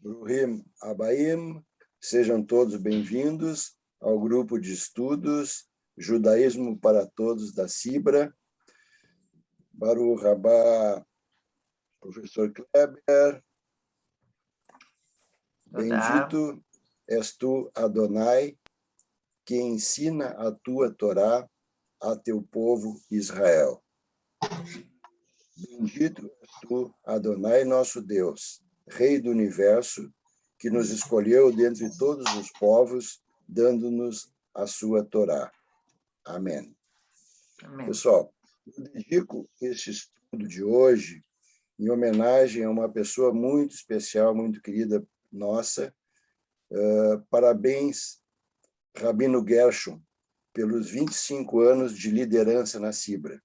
Bruhim Abaim, sejam todos bem-vindos ao grupo de estudos Judaísmo para Todos da Cibra. Baruch Rabá, professor Kleber. Bendito és tu, Adonai, que ensina a tua Torá a teu povo Israel. Bendito és tu, Adonai, nosso Deus, Rei do Universo, que nos escolheu dentre todos os povos, dando-nos a sua Torá. Amém. Amém. Pessoal, eu dedico este estudo de hoje em homenagem a uma pessoa muito especial, muito querida nossa. Parabéns, Rabino Gershon, pelos 25 anos de liderança na Cibra.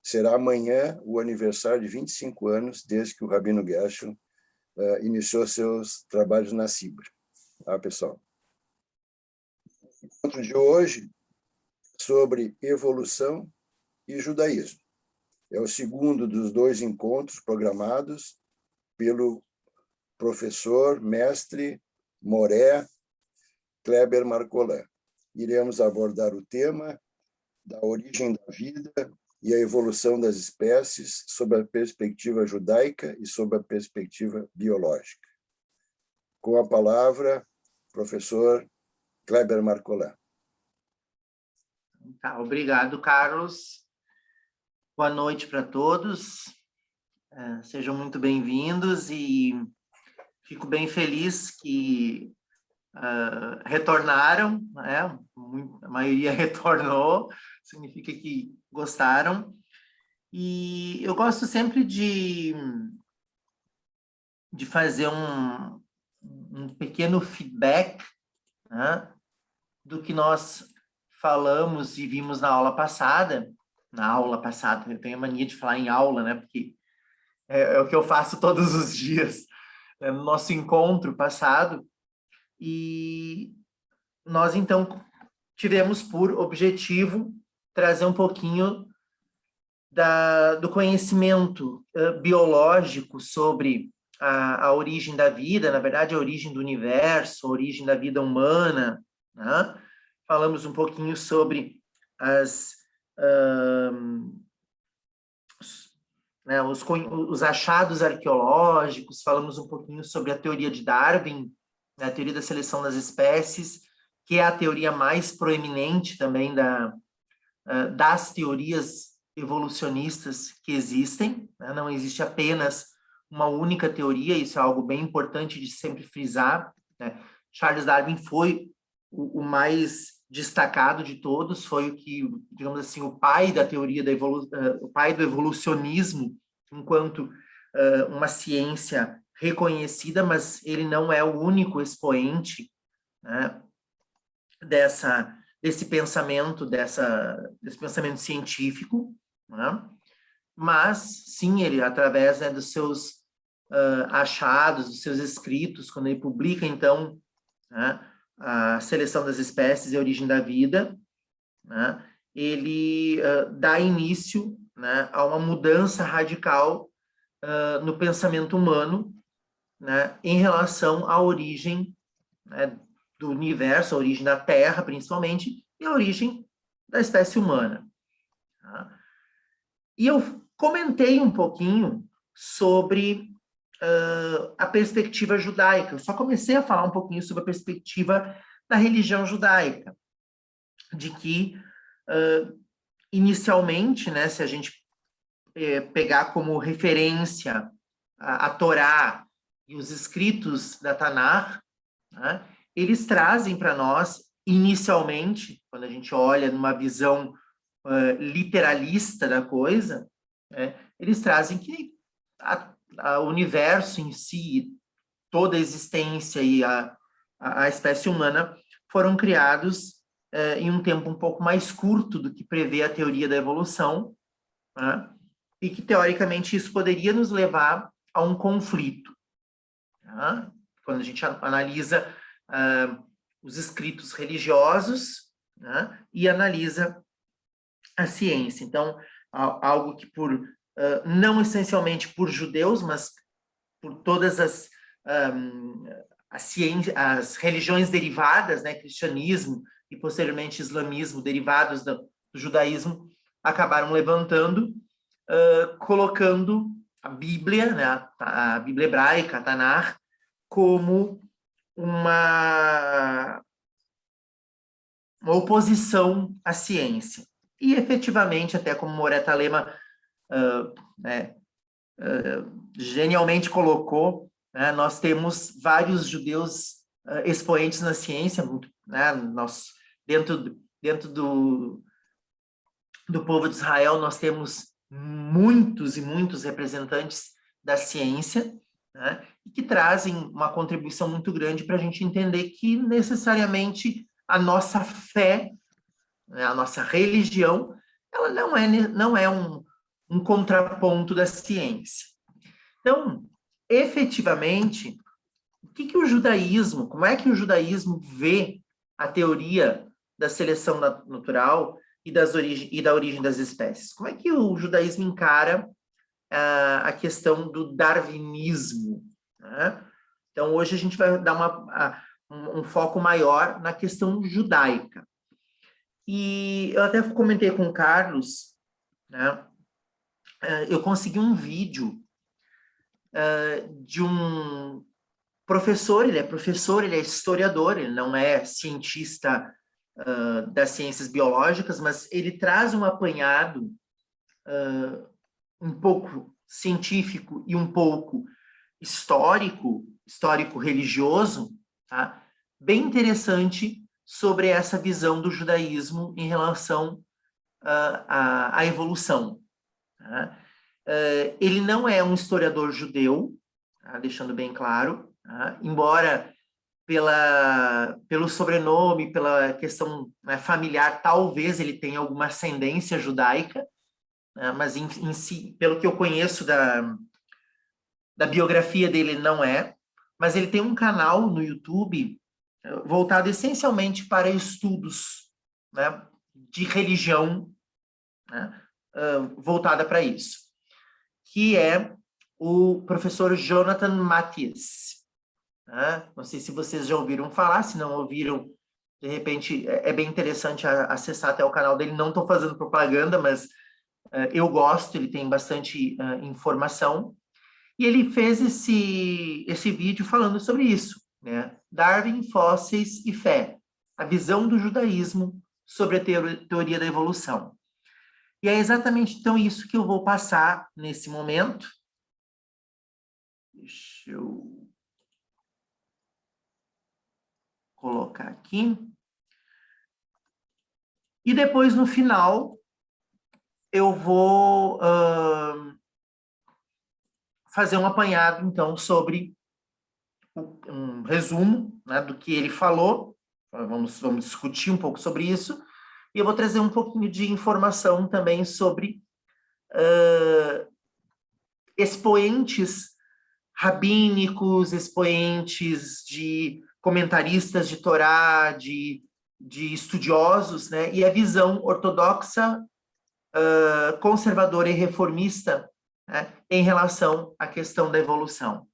Será amanhã o aniversário de 25 anos desde que o Rabino Gershon iniciou seus trabalhos na Cibra. Tá, pessoal? O encontro de hoje é sobre evolução e judaísmo. É o segundo dos dois encontros programados pelo professor, mestre, Moré, Kleber Marcolan. Iremos abordar o tema da origem da vida e a evolução das espécies sob a perspectiva judaica e sob a perspectiva biológica. Com a palavra, professor Kleber Marcolan. Tá, obrigado, Carlos. Boa noite para todos. Sejam muito bem-vindos e fico bem feliz que retornaram, né? A maioria retornou, significa que gostaram. E eu gosto sempre de fazer um pequeno feedback, né, do que nós falamos e vimos na aula passada. Eu tenho a mania de falar em aula, né, porque é o que eu faço todos os dias, né, no nosso encontro passado. E nós, então, tivemos por objetivo trazer um pouquinho do conhecimento biológico sobre a origem da vida, na verdade, a origem do universo, a origem da vida humana, né? Falamos um pouquinho sobre os achados arqueológicos, falamos um pouquinho sobre a teoria de Darwin, a teoria da seleção das espécies, que é a teoria mais proeminente também das teorias evolucionistas que existem, né? Não existe apenas uma única teoria, isso é algo bem importante de sempre frisar, né? Charles Darwin foi o mais destacado de todos, foi o que, digamos assim, o pai da teoria da o pai do evolucionismo, enquanto uma ciência reconhecida, mas ele não é o único expoente, né, desse pensamento científico, né? Mas, sim, ele, através, né, dos seus achados, dos seus escritos, quando ele publica, então, né, a seleção das espécies e a origem da vida, né, ele dá início, né, a uma mudança radical no pensamento humano, né, em relação à origem, né, do universo, a origem da Terra, principalmente, e a origem da espécie humana. Tá? E eu comentei um pouquinho sobre a perspectiva judaica. Eu só comecei a falar um pouquinho sobre a perspectiva da religião judaica, de que, inicialmente, né, se a gente pegar como referência a Torá e os escritos da Tanakh, né, eles trazem para nós, inicialmente, quando a gente olha numa visão literalista da coisa, eles trazem que o universo em si, toda a existência e a espécie humana foram criados em um tempo um pouco mais curto do que prevê a teoria da evolução, né? E que, teoricamente, isso poderia nos levar a um conflito. Né? Quando a gente analisa os escritos religiosos, né, e analisa a ciência. Então, algo que não essencialmente por judeus, mas por todas as as religiões derivadas, né, cristianismo e posteriormente islamismo, derivados do judaísmo, acabaram levantando, colocando a Bíblia, né, a Bíblia hebraica, a Tanar, como uma oposição à ciência. E, efetivamente, até como Moreta Lema genialmente colocou, né, nós temos vários judeus expoentes na ciência, né, dentro do povo de Israel, nós temos muitos e muitos representantes da ciência, né, que trazem uma contribuição muito grande para a gente entender que necessariamente a nossa fé, né, a nossa religião, ela não é um contraponto da ciência. Então, efetivamente, o judaísmo, como é que o judaísmo vê a teoria da seleção natural e da origem das espécies? Como é que o judaísmo encara a questão do darwinismo, né? Então, hoje a gente vai dar um foco maior na questão judaica. E eu até comentei com o Carlos, né? Eu consegui um vídeo de um professor, ele é historiador, ele não é cientista das ciências biológicas, mas ele traz um apanhado um pouco científico e um pouco histórico-religioso, tá? Bem interessante sobre essa visão do judaísmo em relação à evolução. Tá? Ele não é um historiador judeu, tá? Deixando bem claro, tá? Embora pelo sobrenome, pela questão, né, familiar, talvez ele tenha alguma ascendência judaica, né? Mas em si, pelo que eu conheço da biografia dele, ele não é. Mas ele tem um canal no YouTube voltado essencialmente para estudos, né, de religião, né, voltada para isso, que é o professor Jonathan Mathies. Né? Não sei se vocês já ouviram falar, se não ouviram, de repente é bem interessante acessar até o canal dele. Não estou fazendo propaganda, mas eu gosto, ele tem bastante informação. E ele fez esse vídeo falando sobre isso, né? Darwin, fósseis e fé. A visão do judaísmo sobre a teoria da evolução. E é exatamente, então, isso que eu vou passar nesse momento. Deixa eu colocar aqui. E depois, no final, eu vou fazer um apanhado, então, sobre um resumo, né, do que ele falou. Vamos discutir um pouco sobre isso. E eu vou trazer um pouquinho de informação também sobre expoentes rabínicos, expoentes de comentaristas de Torá, de estudiosos, né? E a visão ortodoxa, conservadora e reformista, né, em relação à questão da evolução.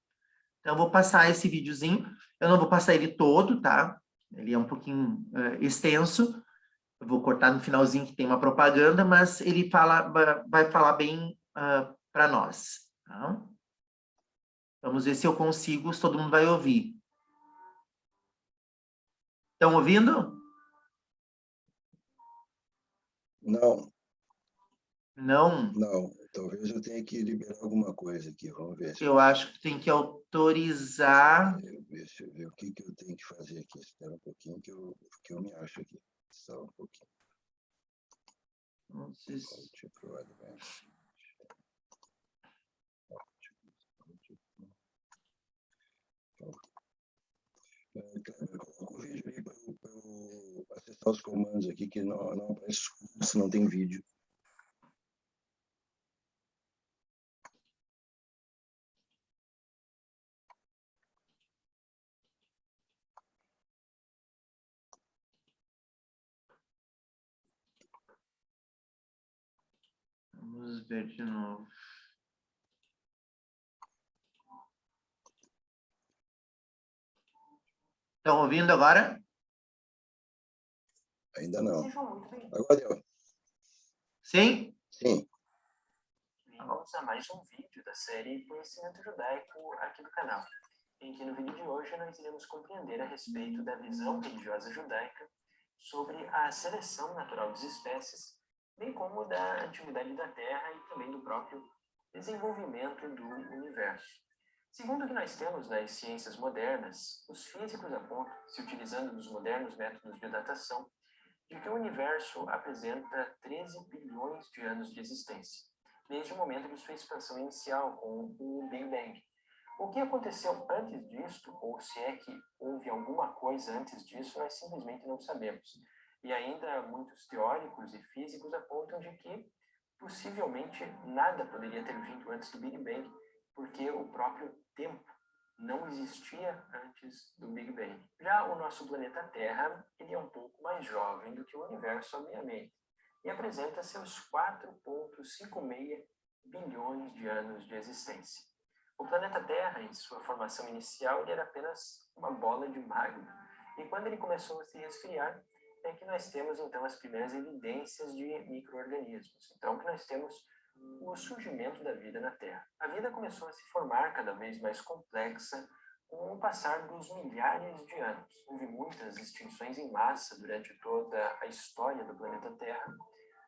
Então, eu vou passar esse videozinho, eu não vou passar ele todo, tá? Ele é um pouquinho extenso, eu vou cortar no finalzinho que tem uma propaganda, mas ele vai falar bem para nós. Tá? Vamos ver se eu consigo, se todo mundo vai ouvir. Estão ouvindo? Não. Não. Não. Talvez eu tenha que liberar alguma coisa aqui. Vamos ver. Eu acho que tem que autorizar. Deixa eu ver o que eu tenho que fazer aqui. Espera um pouquinho que eu me acho aqui. Só um pouquinho. Coloca o vídeo aí para eu acessar os comandos aqui, que não aparece se não tem vídeo. Vamos ver de novo. Estão ouvindo agora? Ainda não. Agora deu. Sim? Sim. Vamos a mais um vídeo da série Conhecimento Judaico aqui do canal, em que no vídeo de hoje nós iremos compreender a respeito da visão religiosa judaica sobre a seleção natural das espécies, bem como da antiguidade da Terra e também do próprio desenvolvimento do universo. Segundo o que nós temos nas ciências modernas, os físicos apontam, se utilizando dos modernos métodos de datação, de que o universo apresenta 13 bilhões de anos de existência, desde o momento de sua expansão inicial com o Big Bang. O que aconteceu antes disto, ou se é que houve alguma coisa antes disso, nós simplesmente não sabemos. E ainda muitos teóricos e físicos apontam de que possivelmente nada poderia ter vindo antes do Big Bang, porque o próprio tempo não existia antes do Big Bang. Já o nosso planeta Terra, ele é um pouco mais jovem do que o universo, obviamente, e apresenta seus 4,56 bilhões de anos de existência. O planeta Terra, em sua formação inicial, ele era apenas uma bola de magma, e quando ele começou a se resfriar, é que nós temos então as primeiras evidências de micro-organismos. Então, que nós temos o surgimento da vida na Terra. A vida começou a se formar cada vez mais complexa com o passar dos milhares de anos. Houve muitas extinções em massa durante toda a história do planeta Terra,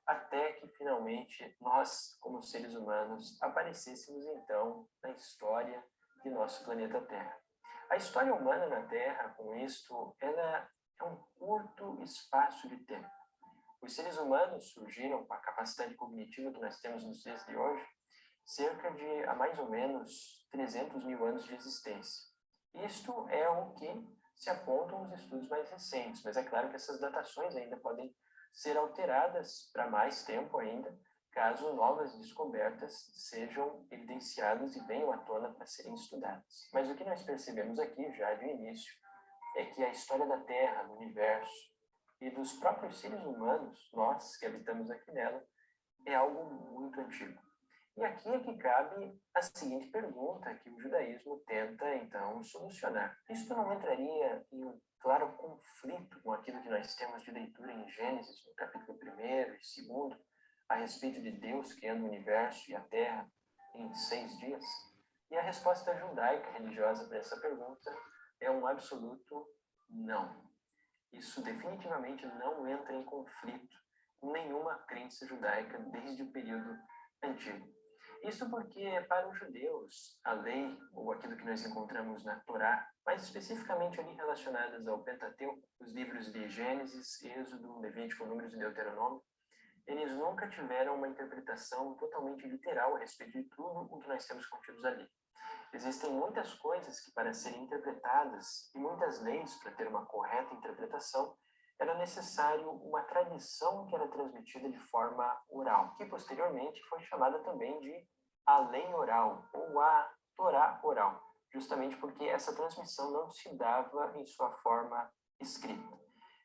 até que finalmente nós, como seres humanos, aparecêssemos então na história de nosso planeta Terra. A história humana na Terra, com isto, ela é um curto espaço de tempo. Os seres humanos surgiram com a capacidade cognitiva que nós temos nos dias de hoje, cerca de há mais ou menos 300 mil anos de existência. Isto é o que se apontam os estudos mais recentes, mas é claro que essas datações ainda podem ser alteradas para mais tempo ainda, caso novas descobertas sejam evidenciadas e venham à tona para serem estudadas. Mas o que nós percebemos aqui, já de início, é que a história da Terra, do universo, e dos próprios seres humanos, nós que habitamos aqui nela, é algo muito antigo. E aqui é que cabe a seguinte pergunta que o judaísmo tenta, então, solucionar. Isto não entraria em um claro conflito com aquilo que nós temos de leitura em Gênesis, no capítulo 1º e 2º, a respeito de Deus criando o universo e a Terra em 6 dias? E a resposta judaica religiosa para essa pergunta é um absoluto não. Isso definitivamente não entra em conflito com nenhuma crença judaica desde o período antigo. Isso porque, para os judeus, a lei, ou aquilo que nós encontramos na Torá, mais especificamente ali relacionadas ao Pentateuco, os livros de Gênesis, Êxodo, Levítico, Números e Deuteronômio, eles nunca tiveram uma interpretação totalmente literal a respeito de tudo o que nós temos contidos ali. Existem muitas coisas que, para serem interpretadas, e muitas leis para ter uma correta interpretação, era necessário uma tradição que era transmitida de forma oral, que posteriormente foi chamada também de a lei oral, ou a Torá oral, justamente porque essa transmissão não se dava em sua forma escrita.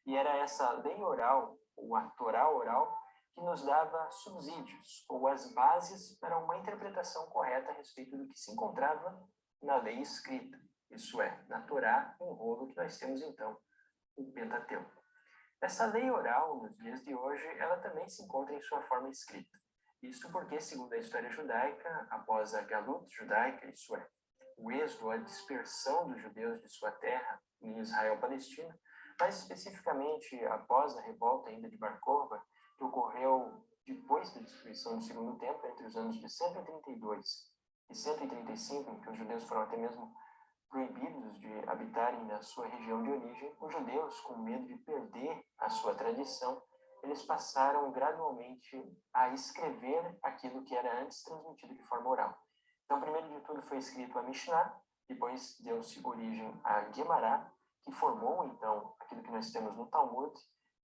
E era essa lei oral, ou a Torá oral, que nos dava subsídios, ou as bases para uma interpretação correta a respeito do que se encontrava na lei escrita, isso é, na Torá, um rolo que nós temos então, o Pentateuco. Essa lei oral, nos dias de hoje, ela também se encontra em sua forma escrita. Isto porque, segundo a história judaica, após a Galut judaica, isso é, o êxodo, a dispersão dos judeus de sua terra em Israel-Palestina, mais especificamente após a revolta ainda de Bar Kokhba, que ocorreu depois da destruição do Segundo Templo, entre os anos de 132 e 135, em que os judeus foram até mesmo proibidos de habitarem na sua região de origem, os judeus, com medo de perder a sua tradição, eles passaram gradualmente a escrever aquilo que era antes transmitido de forma oral. Então, primeiro de tudo foi escrito a Mishnah, depois deu-se origem a Gemara, que formou, então, aquilo que nós temos no Talmud,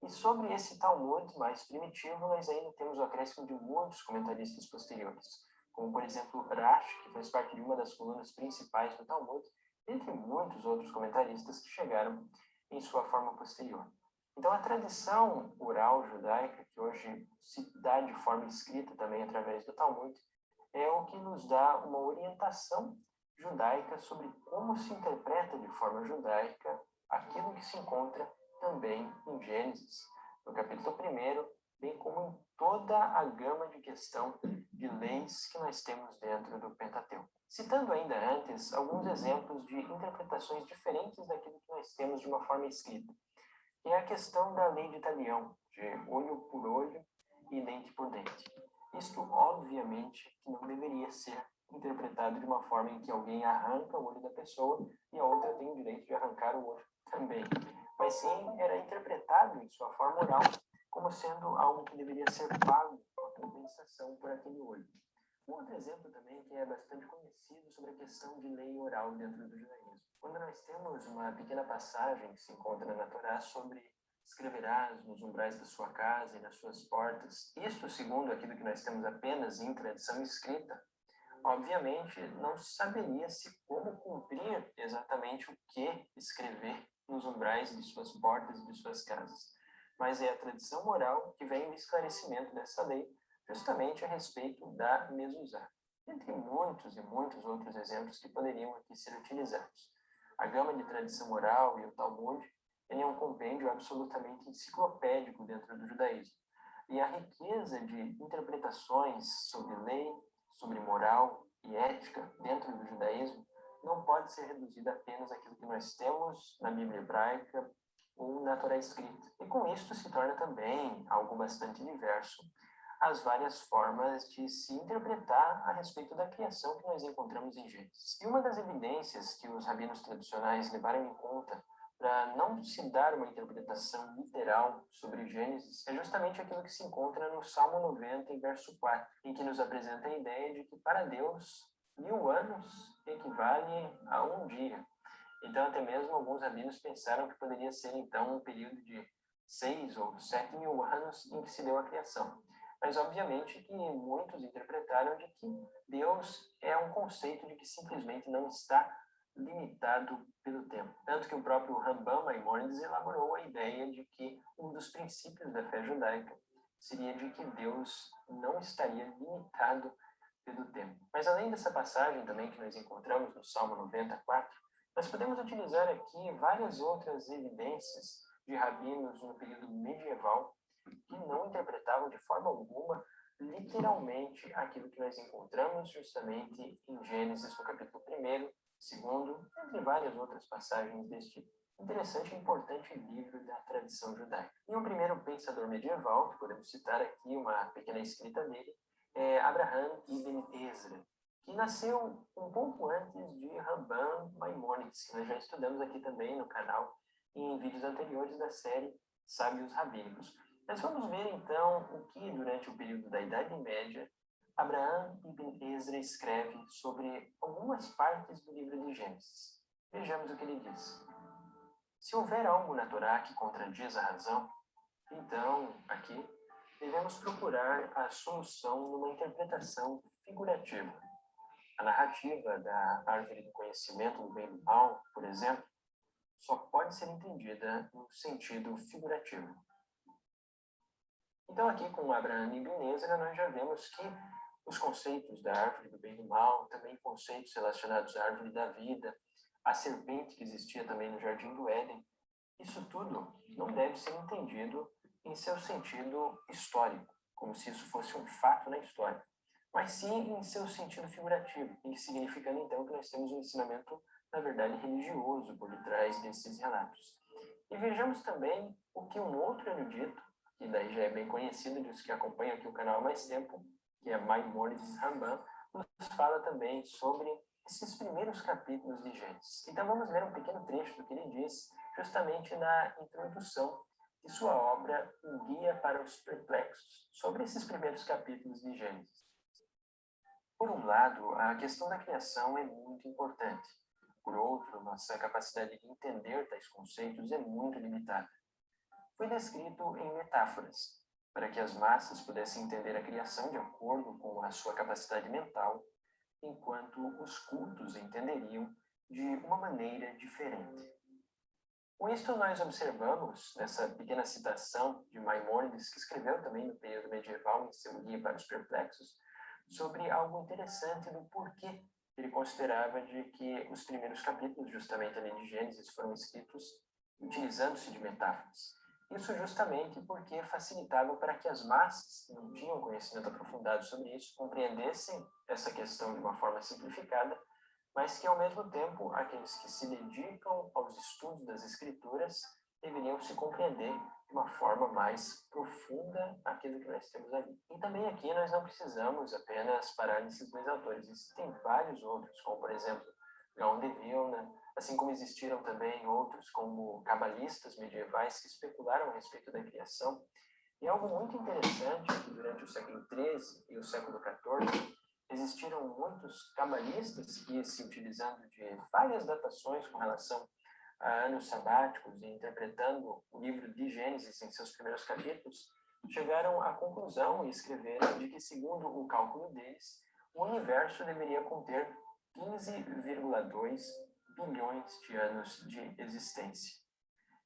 e sobre esse Talmud mais primitivo, nós ainda temos o acréscimo de muitos comentaristas posteriores, como, por exemplo, Rashi, que faz parte de uma das colunas principais do Talmud, entre muitos outros comentaristas que chegaram em sua forma posterior. Então, a tradição oral judaica, que hoje se dá de forma escrita também através do Talmud, é o que nos dá uma orientação judaica sobre como se interpreta de forma judaica aquilo que se encontra também em Gênesis, no capítulo 1, bem como em toda a gama de questão de leis que nós temos dentro do Pentateuco. Citando ainda antes alguns exemplos de interpretações diferentes daquilo que nós temos de uma forma escrita, que é a questão da lei de Talião, de olho por olho e dente por dente. Isto, obviamente, que não deveria ser interpretado de uma forma em que alguém arranca o olho da pessoa e a outra tem o direito de arrancar o olho também. Mas sim, era interpretado em sua forma oral como sendo algo que deveria ser pago a compensação por aquele olho. Um outro exemplo também que é bastante conhecido sobre a questão de lei oral dentro do judaísmo. Quando nós temos uma pequena passagem que se encontra na Torá sobre escreverás nos umbrais da sua casa e nas suas portas, isto segundo aquilo que nós temos apenas em tradição escrita, obviamente não saberia-se como cumprir exatamente o que escrever nos umbrais de suas portas e de suas casas. Mas é a tradição oral que vem no esclarecimento dessa lei, justamente a respeito da mezuzá, entre muitos e muitos outros exemplos que poderiam aqui ser utilizados. A gama de tradição oral e o Talmud é um compêndio absolutamente enciclopédico dentro do judaísmo. E a riqueza de interpretações sobre lei, sobre moral e ética dentro do judaísmo não pode ser reduzida apenas àquilo que nós temos na Bíblia hebraica ou na Torá escrita. E com isto se torna também algo bastante diverso as várias formas de se interpretar a respeito da criação que nós encontramos em Gênesis. E uma das evidências que os rabinos tradicionais levaram em conta para não se dar uma interpretação literal sobre Gênesis é justamente aquilo que se encontra no Salmo 90, em verso 4, em que nos apresenta a ideia de que para Deus 1000 anos equivalem a um dia. Então, até mesmo alguns rabinos pensaram que poderia ser, então, um período de 6 ou 7 mil anos em que se deu a criação. Mas, obviamente, que muitos interpretaram de que Deus é um conceito de que simplesmente não está limitado pelo tempo. Tanto que o próprio Rambam Maimônides elaborou a ideia de que um dos princípios da fé judaica seria de que Deus não estaria limitado pelo tempo. Mas, além dessa passagem também que nós encontramos no Salmo 94, nós podemos utilizar aqui várias outras evidências de rabinos no período medieval que não interpretavam de forma alguma literalmente aquilo que nós encontramos justamente em Gênesis, no capítulo 1, 2, entre várias outras passagens deste interessante e importante livro da tradição judaica. E um primeiro pensador medieval, que podemos citar aqui uma pequena escrita dele, é Abraham ibn Ezra, que nasceu um pouco antes de Rambam Maimônides, que nós já estudamos aqui também no canal em vídeos anteriores da série Sábios Rabínicos. Mas vamos ver então o que, durante o período da Idade Média, Abraham ibn Ezra escreve sobre algumas partes do livro de Gênesis. Vejamos o que ele diz. Se houver algo na Torá que contradiz a razão, então, aqui, devemos procurar a solução numa interpretação figurativa. A narrativa da árvore do conhecimento do bem e do mal, por exemplo, só pode ser entendida no sentido figurativo. Então, aqui com Abraham ibn Ezra, nós já vemos que os conceitos da árvore do bem e do mal, também conceitos relacionados à árvore da vida, a serpente que existia também no Jardim do Éden, isso tudo não deve ser entendido em seu sentido histórico, como se isso fosse um fato na história, mas sim em seu sentido figurativo, em que significando então que nós temos um ensinamento, na verdade, religioso por detrás desses relatos. E vejamos também o que um outro erudito, que daí já é bem conhecido dos que acompanham aqui o canal há mais tempo, que é Maimônides Rambam, nos fala também sobre esses primeiros capítulos de Gênesis. Então vamos ler um pequeno trecho do que ele diz, justamente na introdução de sua obra Um Guia para os Perplexos, sobre esses primeiros capítulos de Gênesis. Por um lado, a questão da criação é muito importante. Por outro, nossa capacidade de entender tais conceitos é muito limitada. Foi descrito em metáforas, para que as massas pudessem entender a criação de acordo com a sua capacidade mental, enquanto os cultos entenderiam de uma maneira diferente. Com isto, nós observamos, nessa pequena citação de Maimônides, que escreveu também no período medieval em seu Guia para os Perplexos, sobre algo interessante do porquê ele considerava de que os primeiros capítulos, justamente ali de Gênesis, foram escritos utilizando-se de metáforas. Isso justamente porque facilitava para que as massas que não tinham conhecimento aprofundado sobre isso compreendessem essa questão de uma forma simplificada, mas que, ao mesmo tempo, aqueles que se dedicam aos estudos das escrituras deveriam se compreender de uma forma mais profunda aquilo que nós temos ali. E também aqui nós não precisamos apenas parar nesses dois autores. Existem vários outros, como, por exemplo, Gaon de Vilna, assim como existiram também outros como cabalistas medievais que especularam a respeito da criação. E algo muito interessante é que durante o século XIII e o século XIV existiram muitos cabalistas que, se utilizando de várias datações com relação a anos sabáticos e interpretando o livro de Gênesis em seus primeiros capítulos, chegaram à conclusão e escreveram de que, segundo o cálculo deles, o universo deveria conter 15,2 bilhões de anos de existência.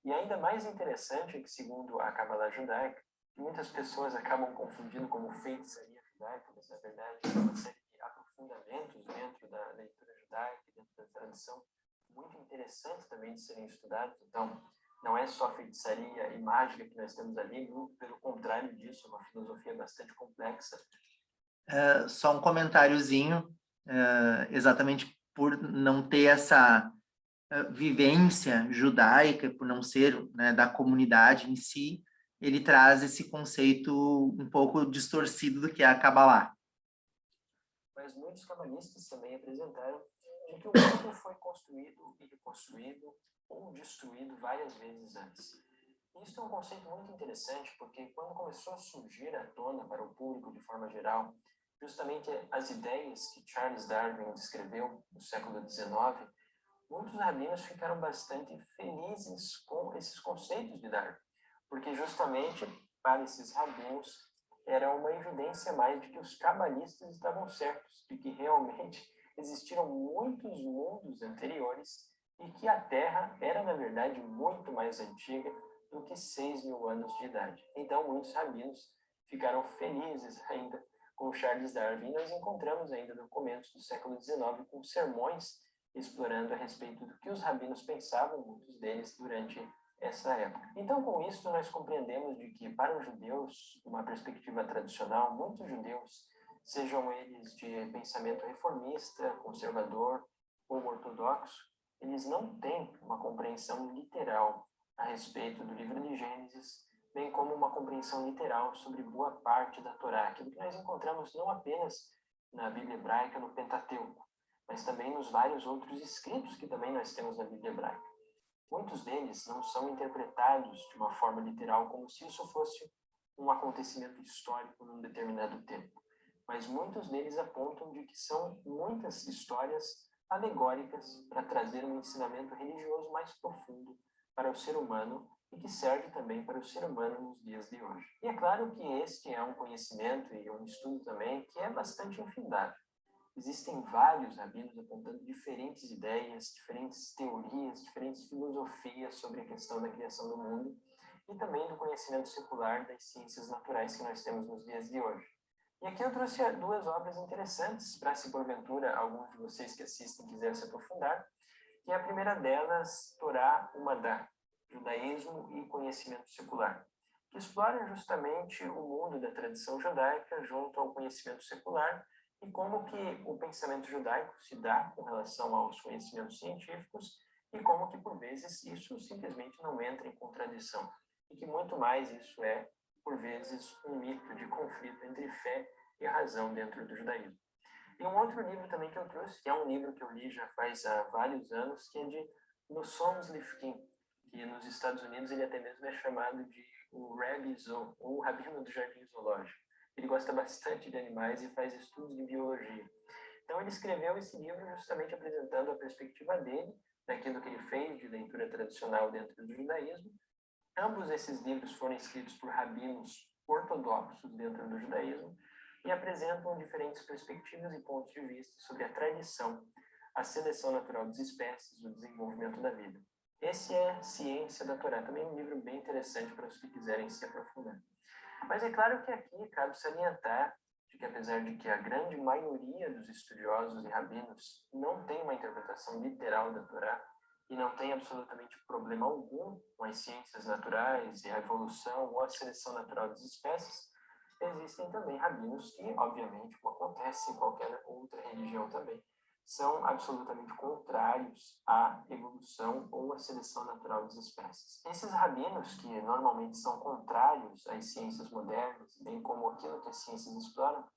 E ainda mais interessante é que, segundo a Kabbalah judaica, que muitas pessoas acabam confundindo como feitiçaria judaica, mas na verdade é uma série de aprofundamentos dentro da leitura judaica, dentro da tradição, muito interessantes também de serem estudados. Então, não é só feitiçaria e mágica que nós temos ali, muito pelo contrário disso, é uma filosofia bastante complexa. Só um comentáriozinho, exatamente por não ter essa vivência judaica, por não ser, né, da comunidade em si, ele traz esse conceito um pouco distorcido do que é a Kabbalah. Mas muitos cabalistas também apresentaram de que o mundo foi construído e reconstruído ou destruído várias vezes antes. Isso é um conceito muito interessante, porque quando começou a surgir à tona para o público de forma geral, justamente as ideias que Charles Darwin descreveu no século XIX, muitos rabinos ficaram bastante felizes com esses conceitos de Darwin, porque justamente para esses rabinos era uma evidência mais de que os cabalistas estavam certos, de que realmente existiram muitos mundos anteriores e que a Terra era, na verdade, muito mais antiga do que 6.000 anos de idade. Então, muitos rabinos ficaram felizes ainda com Charles Darwin. Nós encontramos ainda documentos do século XIX com sermões explorando a respeito do que os rabinos pensavam, muitos deles, durante essa época. Então, com isso, nós compreendemos de que, para os judeus, uma perspectiva tradicional, muitos judeus, sejam eles de pensamento reformista, conservador ou ortodoxo, eles não têm uma compreensão literal a respeito do livro de Gênesis, bem como uma compreensão literal sobre boa parte da Torá, aquilo que nós encontramos não apenas na Bíblia hebraica, no Pentateuco, mas também nos vários outros escritos que também nós temos na Bíblia hebraica. Muitos deles não são interpretados de uma forma literal, como se isso fosse um acontecimento histórico num determinado tempo. Mas muitos deles apontam de que são muitas histórias alegóricas para trazer um ensinamento religioso mais profundo para o ser humano e que serve também para o ser humano nos dias de hoje. E é claro que este é um conhecimento e um estudo também que é bastante infindável. Existem vários rabinos apontando diferentes ideias, diferentes teorias, diferentes filosofias sobre a questão da criação do mundo e também do conhecimento secular das ciências naturais que nós temos nos dias de hoje. E aqui eu trouxe duas obras interessantes para, se porventura alguns de vocês que assistem quiserem se aprofundar, que é a primeira delas, Torá Umadá, Judaísmo e Conhecimento Secular, que explora justamente o mundo da tradição judaica junto ao conhecimento secular e como que o pensamento judaico se dá com relação aos conhecimentos científicos e como que, por vezes, isso simplesmente não entra em contradição. E que muito mais isso é, por vezes, um mito de conflito entre fé e razão dentro do judaísmo. E um outro livro também que eu trouxe, que é um livro que eu li já faz vários anos, que é de Nosson Lifkin, que nos Estados Unidos ele até mesmo é chamado de o Rabbi Zoo, ou o Rabino do Jardim Zoológico. Ele gosta bastante de animais e faz estudos de biologia. Então, ele escreveu esse livro justamente apresentando a perspectiva dele, daquilo que ele fez de leitura tradicional dentro do judaísmo. Ambos esses livros foram escritos por rabinos ortodoxos dentro do judaísmo e apresentam diferentes perspectivas e pontos de vista sobre a tradição, a seleção natural das espécies, o desenvolvimento da vida. Esse é Ciência da Torá, também um livro bem interessante para os que quiserem se aprofundar. Mas é claro que aqui cabe salientar de que, apesar de que a grande maioria dos estudiosos e rabinos não tem uma interpretação literal da Torá, e não tem absolutamente problema algum com as ciências naturais e a evolução ou a seleção natural das espécies, existem também rabinos que, obviamente, como acontece em qualquer outra religião também, são absolutamente contrários à evolução ou à seleção natural das espécies. Esses rabinos, que normalmente são contrários às ciências modernas, bem como aquilo que as ciências exploram,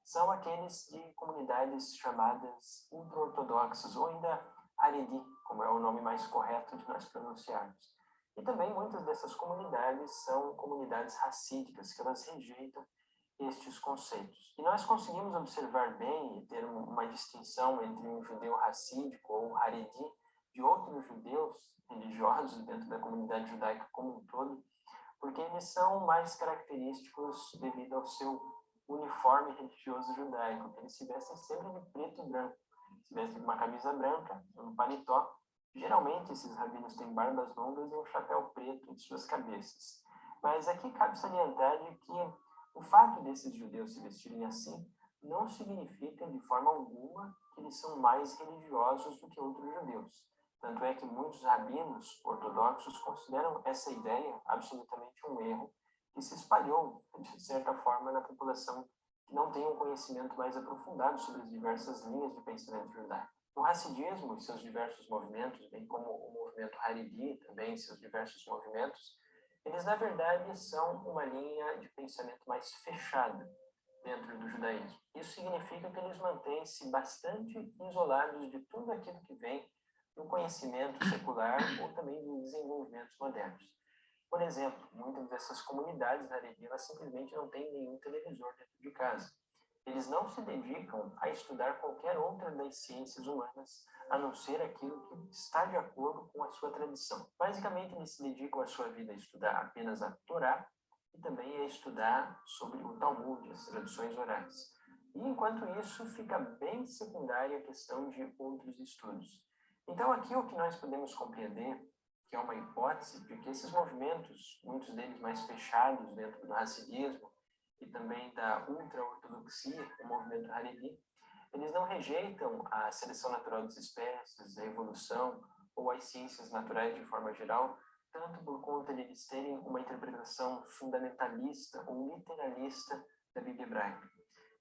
são aqueles de comunidades chamadas ultra-ortodoxas, ou ainda Haredi, como é o nome mais correto de nós pronunciarmos. E também muitas dessas comunidades são comunidades racídicas, que elas rejeitam estes conceitos. E nós conseguimos observar bem e ter uma distinção entre um judeu racídico ou Haredi de outros judeus religiosos dentro da comunidade judaica como um todo, porque eles são mais característicos devido ao seu uniforme religioso judaico, que eles se vestem sempre de preto e branco. Se vestem de uma camisa branca, um paletó. Geralmente esses rabinos têm barbas longas e um chapéu preto em suas cabeças. Mas aqui cabe salientar de que o fato desses judeus se vestirem assim não significa de forma alguma que eles são mais religiosos do que outros judeus. Tanto é que muitos rabinos ortodoxos consideram essa ideia absolutamente um erro que se espalhou, de certa forma, na população que não tem um conhecimento mais aprofundado sobre as diversas linhas de pensamento judaico. O hassidismo e seus diversos movimentos, bem como o movimento Haredi, também seus diversos movimentos, eles, na verdade, são uma linha de pensamento mais fechada dentro do judaísmo. Isso significa que eles mantêm-se bastante isolados de tudo aquilo que vem do conhecimento secular ou também dos desenvolvimentos modernos. Por exemplo, muitas dessas comunidades da Haredi, elas simplesmente não têm nenhum televisor dentro de casa. Eles não se dedicam a estudar qualquer outra das ciências humanas, a não ser aquilo que está de acordo com a sua tradição. Basicamente, eles se dedicam a sua vida a estudar apenas a Torá e também a estudar sobre o Talmud, as tradições orais. E, enquanto isso, fica bem secundária a questão de outros estudos. Então, aqui o que nós podemos compreender, que é uma hipótese de que esses movimentos, muitos deles mais fechados dentro do hassidismo e também da ultra-ortodoxia, o movimento Haredi, eles não rejeitam a seleção natural das espécies, a evolução ou as ciências naturais de forma geral, tanto por conta de eles terem uma interpretação fundamentalista ou literalista da Bíblia hebraica,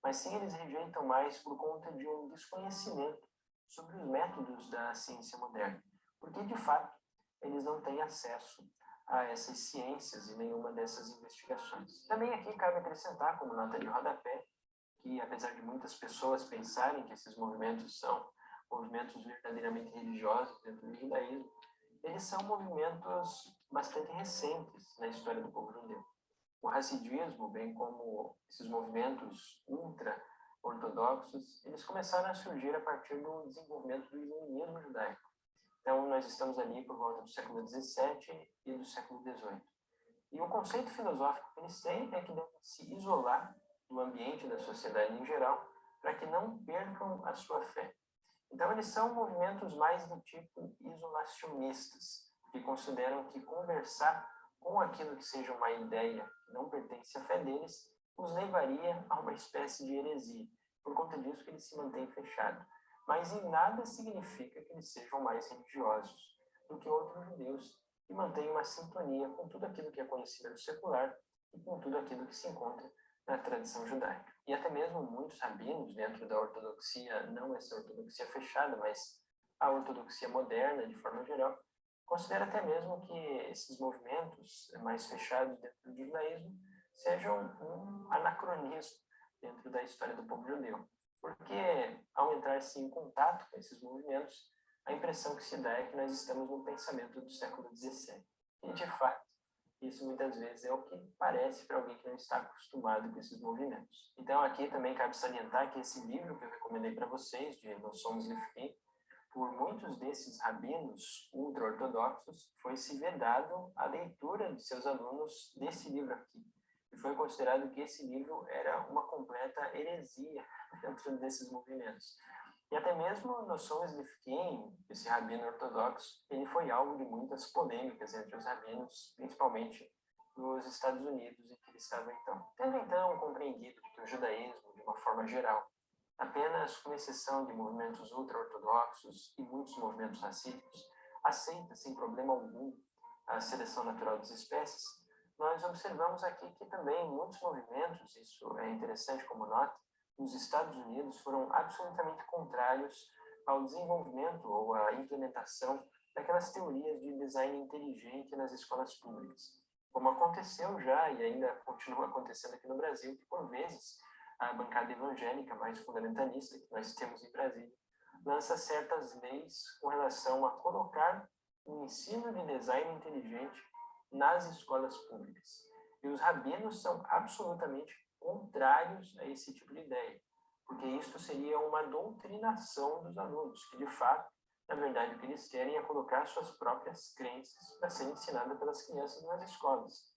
mas sim eles rejeitam mais por conta de um desconhecimento sobre os métodos da ciência moderna, porque de fato eles não têm acesso a essas ciências e nenhuma dessas investigações. Também aqui cabe acrescentar, como nota de rodapé, que apesar de muitas pessoas pensarem que esses movimentos são movimentos verdadeiramente religiosos dentro do judaísmo, eles são movimentos bastante recentes na história do povo judeu. O hassidismo, bem como esses movimentos ultra-ortodoxos, eles começaram a surgir a partir do desenvolvimento do iluminismo judaico. Então, nós estamos ali por volta do século XVII e do século XVIII. E o conceito filosófico que eles têm é que devem se isolar do ambiente da sociedade em geral para que não percam a sua fé. Então, eles são movimentos mais do tipo isolacionistas, que consideram que conversar com aquilo que seja uma ideia que não pertence à fé deles os levaria a uma espécie de heresia. Por conta disso que eles se mantêm fechados. Mas em nada significa que eles sejam mais religiosos do que outros judeus que mantêm uma sintonia com tudo aquilo que é conhecimento secular e com tudo aquilo que se encontra na tradição judaica. E até mesmo muitos rabinos dentro da ortodoxia, não essa ortodoxia fechada, mas a ortodoxia moderna de forma geral, considera até mesmo que esses movimentos mais fechados dentro do judaísmo sejam um anacronismo dentro da história do povo judeu. Porque, ao entrar-se em contato com esses movimentos, a impressão que se dá é que nós estamos no pensamento do século XVII. E, de fato, isso muitas vezes é o que parece para alguém que não está acostumado com esses movimentos. Então, aqui também cabe salientar que esse livro que eu recomendei para vocês, de Nós Somos Lifkin, por muitos desses rabinos ultra-ortodoxos, foi-se vedado a leitura de seus alunos desse livro aqui. E foi considerado que esse livro era uma completa heresia dentro desses movimentos. E até mesmo Nós Somos Lifkin, esse rabino ortodoxo, ele foi alvo de muitas polêmicas entre os rabinos, principalmente nos Estados Unidos, em que ele estava então. Tendo então compreendido que o judaísmo, de uma forma geral, apenas com exceção de movimentos ultra-ortodoxos e muitos movimentos racídicos, aceita sem problema algum a seleção natural das espécies, nós observamos aqui que também muitos movimentos, isso é interessante como nota, nos Estados Unidos foram absolutamente contrários ao desenvolvimento ou à implementação daquelas teorias de design inteligente nas escolas públicas. Como aconteceu já e ainda continua acontecendo aqui no Brasil, que por vezes a bancada evangélica mais fundamentalista que nós temos em Brasília lança certas leis com relação a colocar o ensino de design inteligente nas escolas públicas. E os rabinos são absolutamente contrários a esse tipo de ideia, porque isto seria uma doutrinação dos alunos, que de fato, na verdade, o que eles querem é colocar suas próprias crenças para serem ensinadas pelas crianças nas escolas.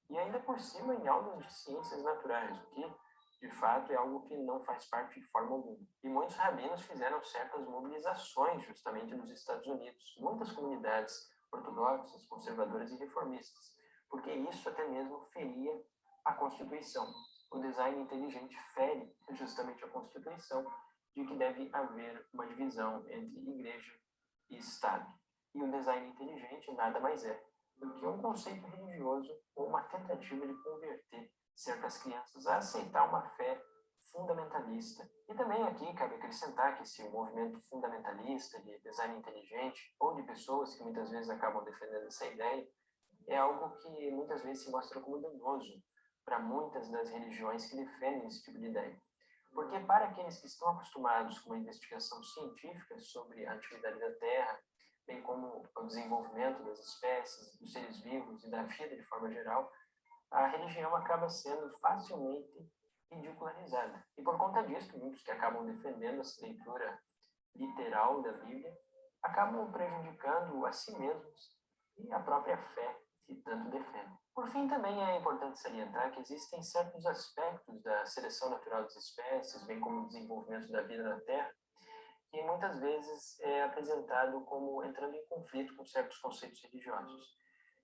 E ainda por cima em aulas de ciências naturais, o que, de fato, é algo que não faz parte de forma alguma. E muitos rabinos fizeram certas mobilizações justamente nos Estados Unidos, muitas comunidades ortodoxas, conservadoras e reformistas, porque isso até mesmo feria a Constituição. O design inteligente fere justamente a Constituição de que deve haver uma divisão entre igreja e Estado. E o design inteligente nada mais é do que um conceito religioso ou uma tentativa de converter certas crianças a aceitar uma fé fundamentalista. E também aqui cabe acrescentar que esse movimento fundamentalista de design inteligente, ou de pessoas que muitas vezes acabam defendendo essa ideia, é algo que muitas vezes se mostra como danoso para muitas das religiões que defendem esse tipo de ideia. Porque para aqueles que estão acostumados com a investigação científica sobre a atividade da Terra, bem como o desenvolvimento das espécies, dos seres vivos e da vida de forma geral, a religião acaba sendo facilmente ridicularizada. E por conta disso, muitos que acabam defendendo essa leitura literal da Bíblia acabam prejudicando a si mesmos e a própria fé que tanto defendem. Por fim, também é importante salientar que existem certos aspectos da seleção natural das espécies, bem como o desenvolvimento da vida na Terra, que muitas vezes é apresentado como entrando em conflito com certos conceitos religiosos.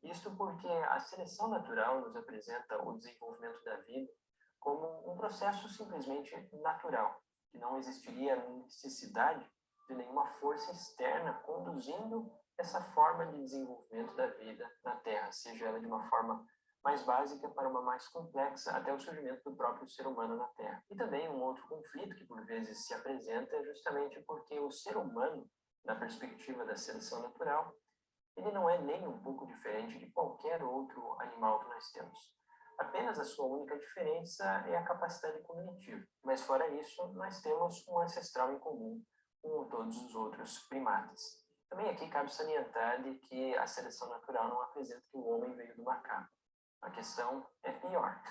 Isto porque a seleção natural nos apresenta o desenvolvimento da vida como um processo simplesmente natural, que não existiria necessidade de nenhuma força externa conduzindo essa forma de desenvolvimento da vida na Terra, seja ela de uma forma mais básica para uma mais complexa, até o surgimento do próprio ser humano na Terra. E também um outro conflito que por vezes se apresenta é justamente porque o ser humano, na perspectiva da seleção natural, ele não é nem um pouco diferente de qualquer outro animal que nós temos. Apenas a sua única diferença é a capacidade cognitiva. Mas fora isso, nós temos um ancestral em comum com todos os outros primatas. Também aqui cabe salientar de que a seleção natural não apresenta que o homem veio do macaco. A questão é pior.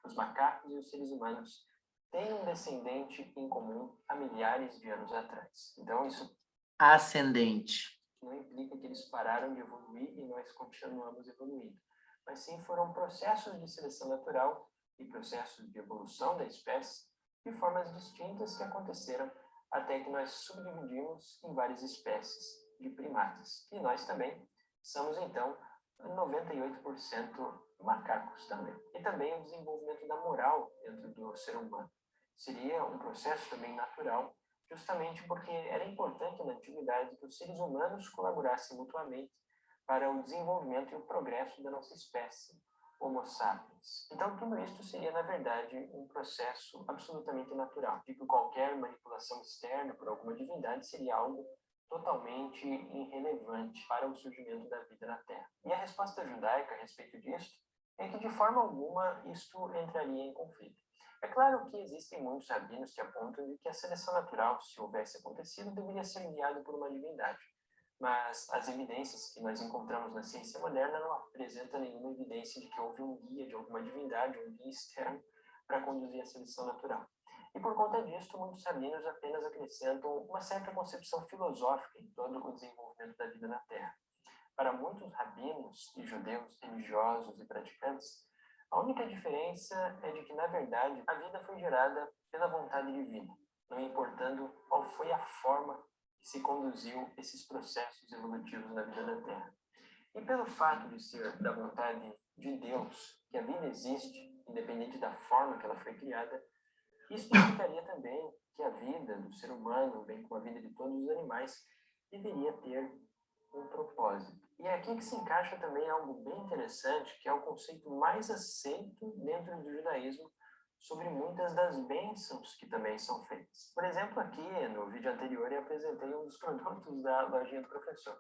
Os macacos e os seres humanos têm um descendente em comum há milhares de anos atrás. Então isso Ascendente. não implica que eles pararam de evoluir e nós continuamos evoluindo, mas sim foram processos de seleção natural e processos de evolução da espécie de formas distintas que aconteceram até que nós subdividimos em várias espécies de primatas. E nós também somos, então, 98% macacos também. E também o desenvolvimento da moral dentro do ser humano. Seria um processo também natural, justamente porque era importante na antiguidade que os seres humanos colaborassem mutuamente para o desenvolvimento e o progresso da nossa espécie, Homo sapiens. Então, tudo isso seria, na verdade, um processo absolutamente natural, de que qualquer manipulação externa por alguma divindade seria algo totalmente irrelevante para o surgimento da vida na Terra. E a resposta judaica a respeito disso é que, de forma alguma, isto entraria em conflito. É claro que existem muitos rabinos que apontam de que a seleção natural, se houvesse acontecido, deveria ser guiada por uma divindade. Mas as evidências que nós encontramos na ciência moderna não apresentam nenhuma evidência de que houve um guia de alguma divindade, um guia externo, para conduzir a seleção natural. E por conta disso, muitos rabinos apenas acrescentam uma certa concepção filosófica em todo o desenvolvimento da vida na Terra. Para muitos rabinos e judeus religiosos e praticantes, a única diferença é de que, na verdade, a vida foi gerada pela vontade divina, não importando qual foi a forma que se conduziu esses processos evolutivos na vida da Terra. E pelo fato de ser da vontade de Deus que a vida existe, independente da forma que ela foi criada, isso implicaria também que a vida do ser humano, bem como a vida de todos os animais, deveria ter um propósito. E é aqui que se encaixa também algo bem interessante, que é o conceito mais aceito dentro do judaísmo sobre muitas das bênçãos que também são feitas. Por exemplo, aqui no vídeo anterior eu apresentei um dos produtos da lojinha do professor,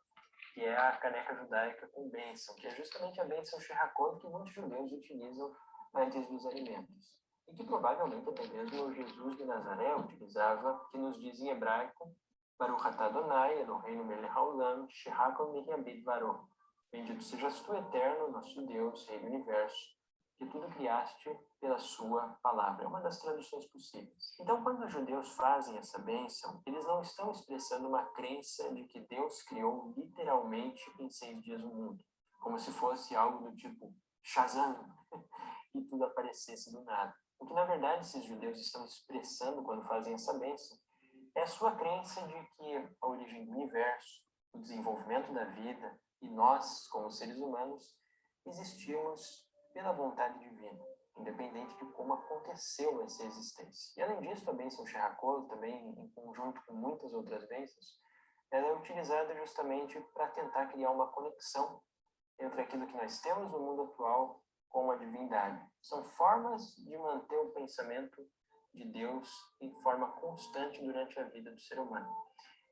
que é a caneca judaica com bênção, que é justamente a bênção Shehakot que muitos judeus utilizam antes dos alimentos. E que provavelmente até mesmo Jesus de Nazaré utilizava, que nos diz em hebraico, Baruch atah Adonai, Eloheinu melech haolam, Shehakot mi'abed varo. Bendito sejas tu, eterno, nosso Deus, Rei do Universo, que tudo criaste pela sua palavra. É uma das traduções possíveis. Então, quando os judeus fazem essa bênção, eles não estão expressando uma crença de que Deus criou literalmente em 6 dias o mundo, como se fosse algo do tipo Shazam, e tudo aparecesse do nada. O que, na verdade, esses judeus estão expressando quando fazem essa bênção é a sua crença de que a origem do universo, o desenvolvimento da vida e nós, como seres humanos, existimos pela vontade divina, independente de como aconteceu essa existência. E, além disso, a bênção Shehakot, também em conjunto com muitas outras bênçãos, ela é utilizada justamente para tentar criar uma conexão entre aquilo que nós temos no mundo atual com a divindade. São formas de manter o pensamento de Deus em forma constante durante a vida do ser humano.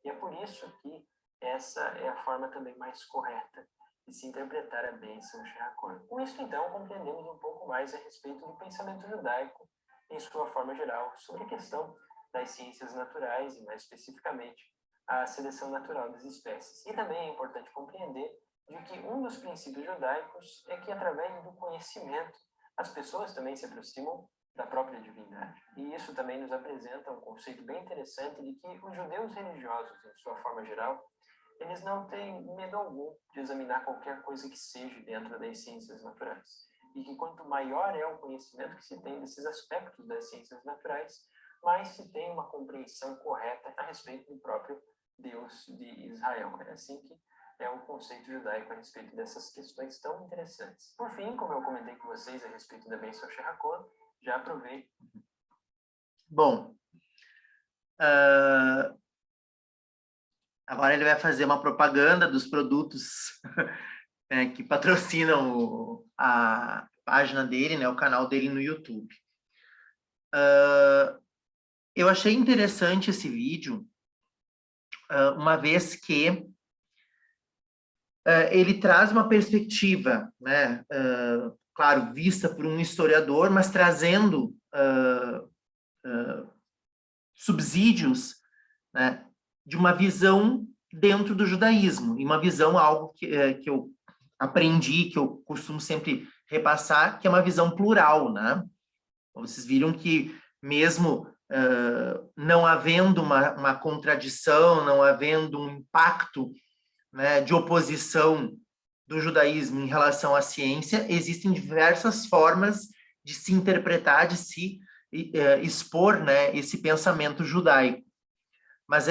E é por isso que essa é a forma também mais correta de se interpretar a bênção Shehakot. Com isso, então, compreendemos um pouco mais a respeito do pensamento judaico em sua forma geral, sobre a questão das ciências naturais e, mais especificamente, a seleção natural das espécies. E também é importante compreender de que um dos princípios judaicos é que, através do conhecimento, as pessoas também se aproximam da própria divindade. E isso também nos apresenta um conceito bem interessante de que os judeus religiosos, em sua forma geral, eles não têm medo algum de examinar qualquer coisa que seja dentro das ciências naturais. E que quanto maior é o conhecimento que se tem desses aspectos das ciências naturais, mais se tem uma compreensão correta a respeito do próprio Deus de Israel. É assim que é o conceito judaico a respeito dessas questões tão interessantes. Por fim, como eu comentei com vocês a respeito da bênção Shehakot, já aproveito. Bom, agora ele vai fazer uma propaganda dos produtos que patrocinam a página dele, né, o canal dele no YouTube. Eu achei interessante esse vídeo, uma vez que ele traz uma perspectiva, né, claro, vista por um historiador, mas trazendo subsídios, né, de uma visão dentro do judaísmo, e uma visão, algo que eu aprendi, que eu costumo sempre repassar, que é uma visão plural, né? Vocês viram que mesmo não havendo uma contradição, não havendo um impacto, né, de oposição do judaísmo em relação à ciência, existem diversas formas de se interpretar, de se expor, né, esse pensamento judaico. Mas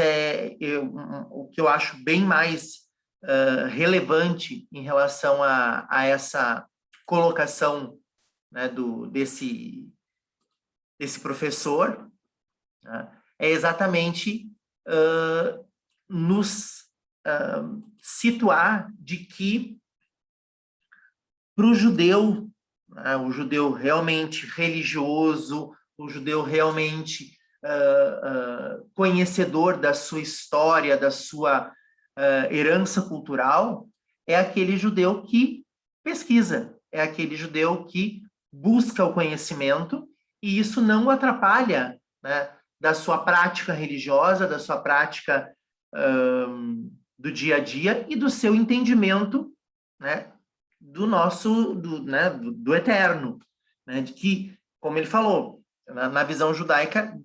o que eu acho bem mais relevante em relação a essa colocação, né, desse professor, né, é exatamente nos situar de que, para o judeu, né, o judeu realmente religioso, o judeu realmente conhecedor da sua história, da sua herança cultural, é aquele judeu que pesquisa, é aquele judeu que busca o conhecimento, e isso não o atrapalha, né, da sua prática religiosa, da sua prática do dia a dia e do seu entendimento, né, do eterno, né, de que, como ele falou, na visão judaica,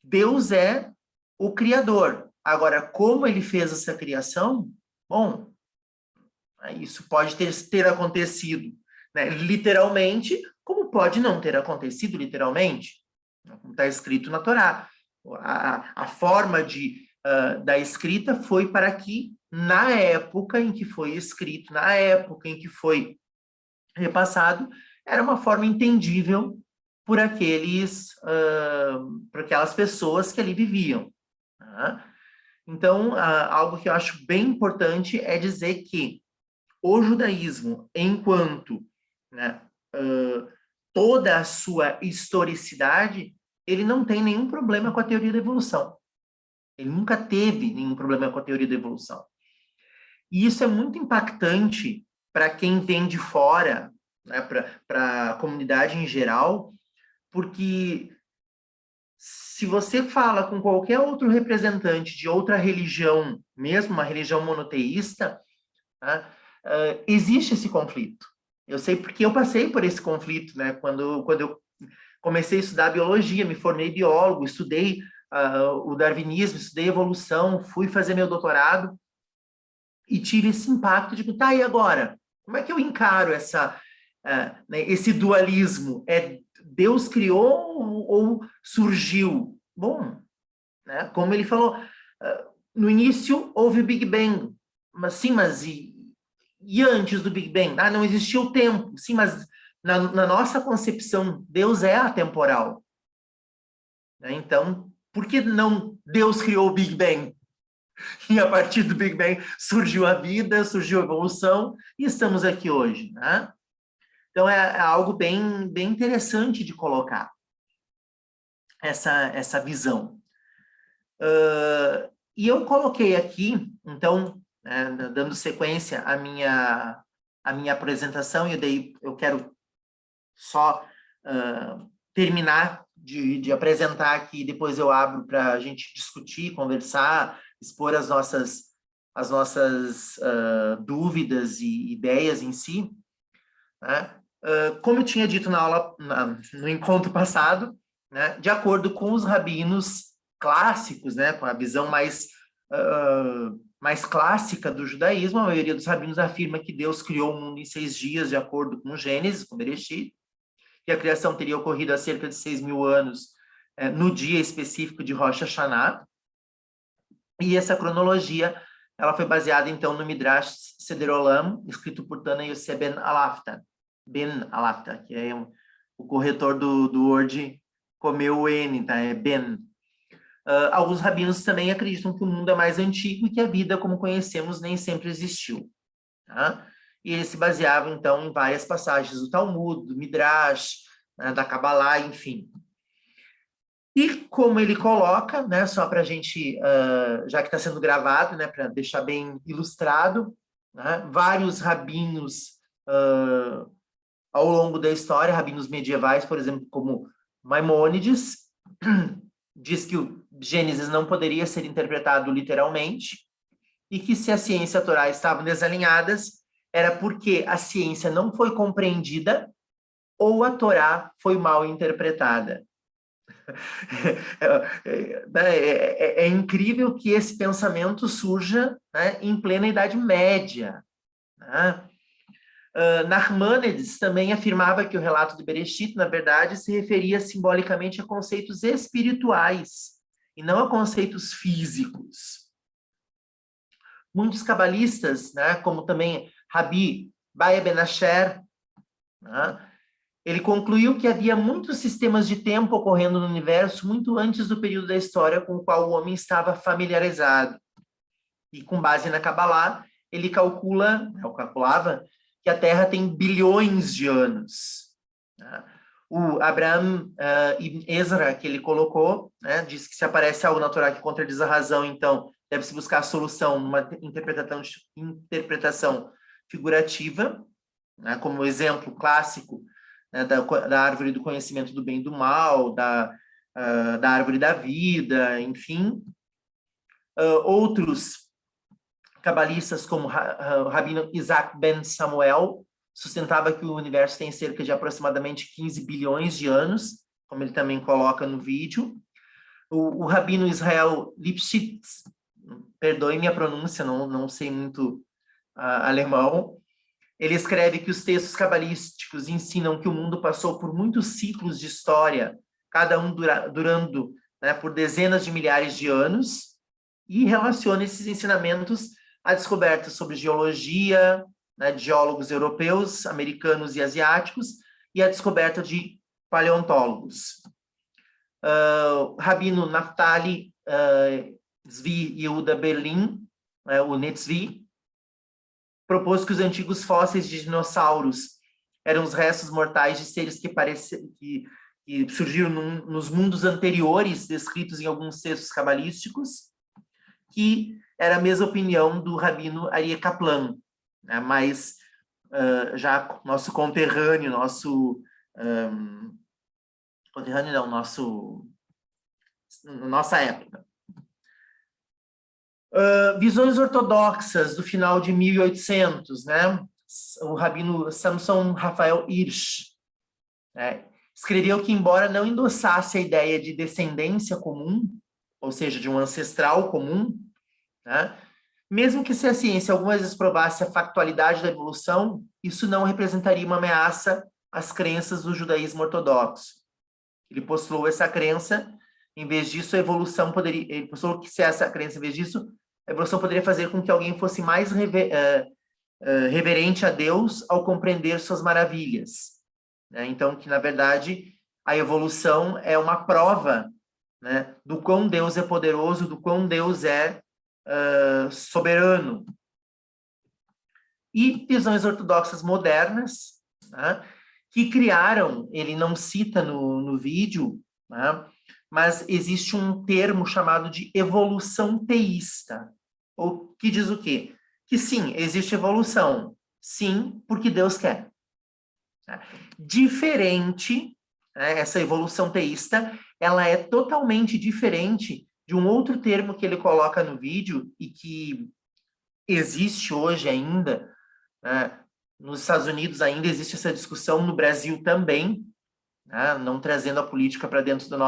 Deus é o Criador. Agora, como ele fez essa criação? Bom, isso pode ter acontecido, né, literalmente, como pode não ter acontecido literalmente, como está escrito na Torá. A forma da escrita foi para que, na época em que foi escrito, na época em que foi repassado, era uma forma entendível por aquelas pessoas que ali viviam. Né? Então, algo que eu acho bem importante é dizer que o judaísmo, enquanto, né, toda a sua historicidade, ele não tem nenhum problema com a teoria da evolução. Ele nunca teve nenhum problema com a teoria da evolução. E isso é muito impactante para quem vem de fora, né, para a comunidade em geral, porque se você fala com qualquer outro representante de outra religião, mesmo uma religião monoteísta, né, existe esse conflito. Eu sei porque eu passei por esse conflito, né? Quando eu comecei a estudar biologia, me formei biólogo, estudei o darwinismo, estudei evolução, fui fazer meu doutorado e tive esse impacto de, tá, e agora? Como é que eu encaro né, esse dualismo? Deus criou ou surgiu? Bom, né, como ele falou, no início houve o Big Bang, mas sim, mas e antes do Big Bang? Não existia o tempo. Sim, mas na nossa concepção, Deus é atemporal. Né? Então, por que não Deus criou o Big Bang? E a partir do Big Bang surgiu a vida, surgiu a evolução, e estamos aqui hoje. Né? Então, é algo bem, bem interessante de colocar essa visão. E eu coloquei aqui, então, dando sequência à minha apresentação, e daí eu quero só terminar de apresentar aqui, depois eu abro para a gente discutir, conversar, expor as nossas dúvidas e ideias em si. Né? Como eu tinha dito na aula, no encontro passado, né, de acordo com os rabinos clássicos, né, com a visão mais clássica do judaísmo, a maioria dos rabinos afirma que Deus criou o mundo em 6 dias, de acordo com Gênesis, com Bereshit, que a criação teria ocorrido há cerca de 6.000 anos, no dia específico de Rosh Hashanah, e essa cronologia ela foi baseada, então, no Midrash Seder Olam, escrito por Tana Yosef Ben Alafta, que é o corretor do Word, comeu o N, tá? É Ben. Alguns rabinos também acreditam que o mundo é mais antigo e que a vida, como conhecemos, nem sempre existiu. Tá? E eles se baseavam, então, em várias passagens do Talmud, do Midrash, né, da Kabbalah, enfim. E como ele coloca, né, só para a gente, já que está sendo gravado, né, para deixar bem ilustrado, né, vários rabinos ao longo da história, rabinos medievais, por exemplo, como Maimônides, diz que o Gênesis não poderia ser interpretado literalmente, e que se a ciência e a Torá estavam desalinhadas, era porque a ciência não foi compreendida ou a Torá foi mal interpretada. É incrível que esse pensamento surja, né, em plena Idade Média. Né? Nachmanides também afirmava que o relato de Bereshit, na verdade, se referia simbolicamente a conceitos espirituais e não a conceitos físicos. Muitos cabalistas, né, como também Rabi Baia Ben Asher, né, ele concluiu que havia muitos sistemas de tempo ocorrendo no universo muito antes do período da história com o qual o homem estava familiarizado. E com base na Kabbalah, ele calculava que a Terra tem bilhões de anos. O Abraham Ibn Ezra, que ele colocou, né, diz que se aparece algo na Torá que contradiz a razão, então deve-se buscar a solução numa interpretação figurativa, né, como exemplo clássico, né, da árvore do conhecimento do bem e do mal, da árvore da vida, enfim. Outros cabalistas, como o rabino Isaac Ben Samuel, sustentava que o universo tem cerca de aproximadamente 15 bilhões de anos, como ele também coloca no vídeo. O rabino Israel Lipschitz, perdoe minha pronúncia, não sei muito alemão, ele escreve que os textos cabalísticos ensinam que o mundo passou por muitos ciclos de história, cada um durando, né, por dezenas de milhares de anos, e relaciona esses ensinamentos à descoberta sobre geologia, né, de geólogos europeus, americanos e asiáticos, e a descoberta de paleontólogos. Rabino Naftali Zvi Yehuda Berlin, o Netzvi, propôs que os antigos fósseis de dinossauros eram os restos mortais de seres que surgiram nos mundos anteriores, descritos em alguns textos cabalísticos, que era a mesma opinião do rabino Aryeh Kaplan, né? Mas já nosso conterrâneo, nossa época. Visões ortodoxas do final de 1800, né? O rabino Samson Raphael Hirsch, né, escreveu que, embora não endossasse a ideia de descendência comum, ou seja, de um ancestral comum, né, mesmo que se a ciência algumas vezes provasse a factualidade da evolução, isso não representaria uma ameaça às crenças do judaísmo ortodoxo. Ele postulou essa crença, em vez disso, a evolução poderia... Ele postulou que, se essa crença, em vez disso, a evolução poderia fazer com que alguém fosse mais reverente a Deus ao compreender suas maravilhas. Né? Então, que, na verdade, a evolução é uma prova, né, do quão Deus é poderoso, do quão Deus é soberano. E visões ortodoxas modernas, né, que criaram, ele não cita no vídeo, né, mas existe um termo chamado de evolução teísta, ou que diz o quê? Que sim, existe evolução, sim, porque Deus quer. Diferente, né, essa evolução teísta, ela é totalmente diferente de um outro termo que ele coloca no vídeo e que existe hoje ainda, né, nos Estados Unidos ainda existe essa discussão, no Brasil também, né, não trazendo a política para dentro do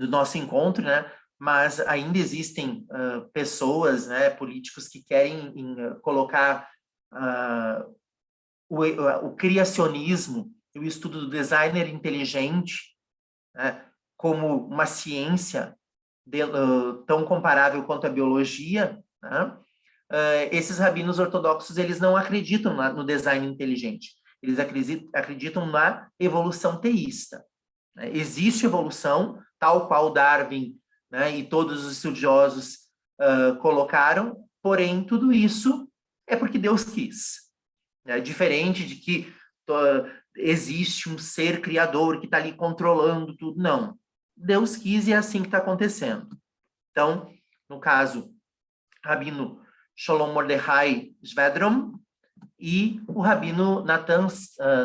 nosso encontro, né, mas ainda existem pessoas, né, políticos que querem colocar o criacionismo e o estudo do designer inteligente, né, como uma ciência tão comparável quanto a biologia, né? Esses rabinos ortodoxos, eles não acreditam no design inteligente, eles acreditam na evolução teísta. Né? Existe evolução, tal qual Darwin, né, e todos os estudiosos colocaram, porém, tudo isso é porque Deus quis. Né? Diferente de que existe um ser criador que está ali controlando tudo. Não. Deus quis e é assim que está acontecendo. Então, no caso, Rabino Sholom Mordechai Svedrom e o Rabino Natan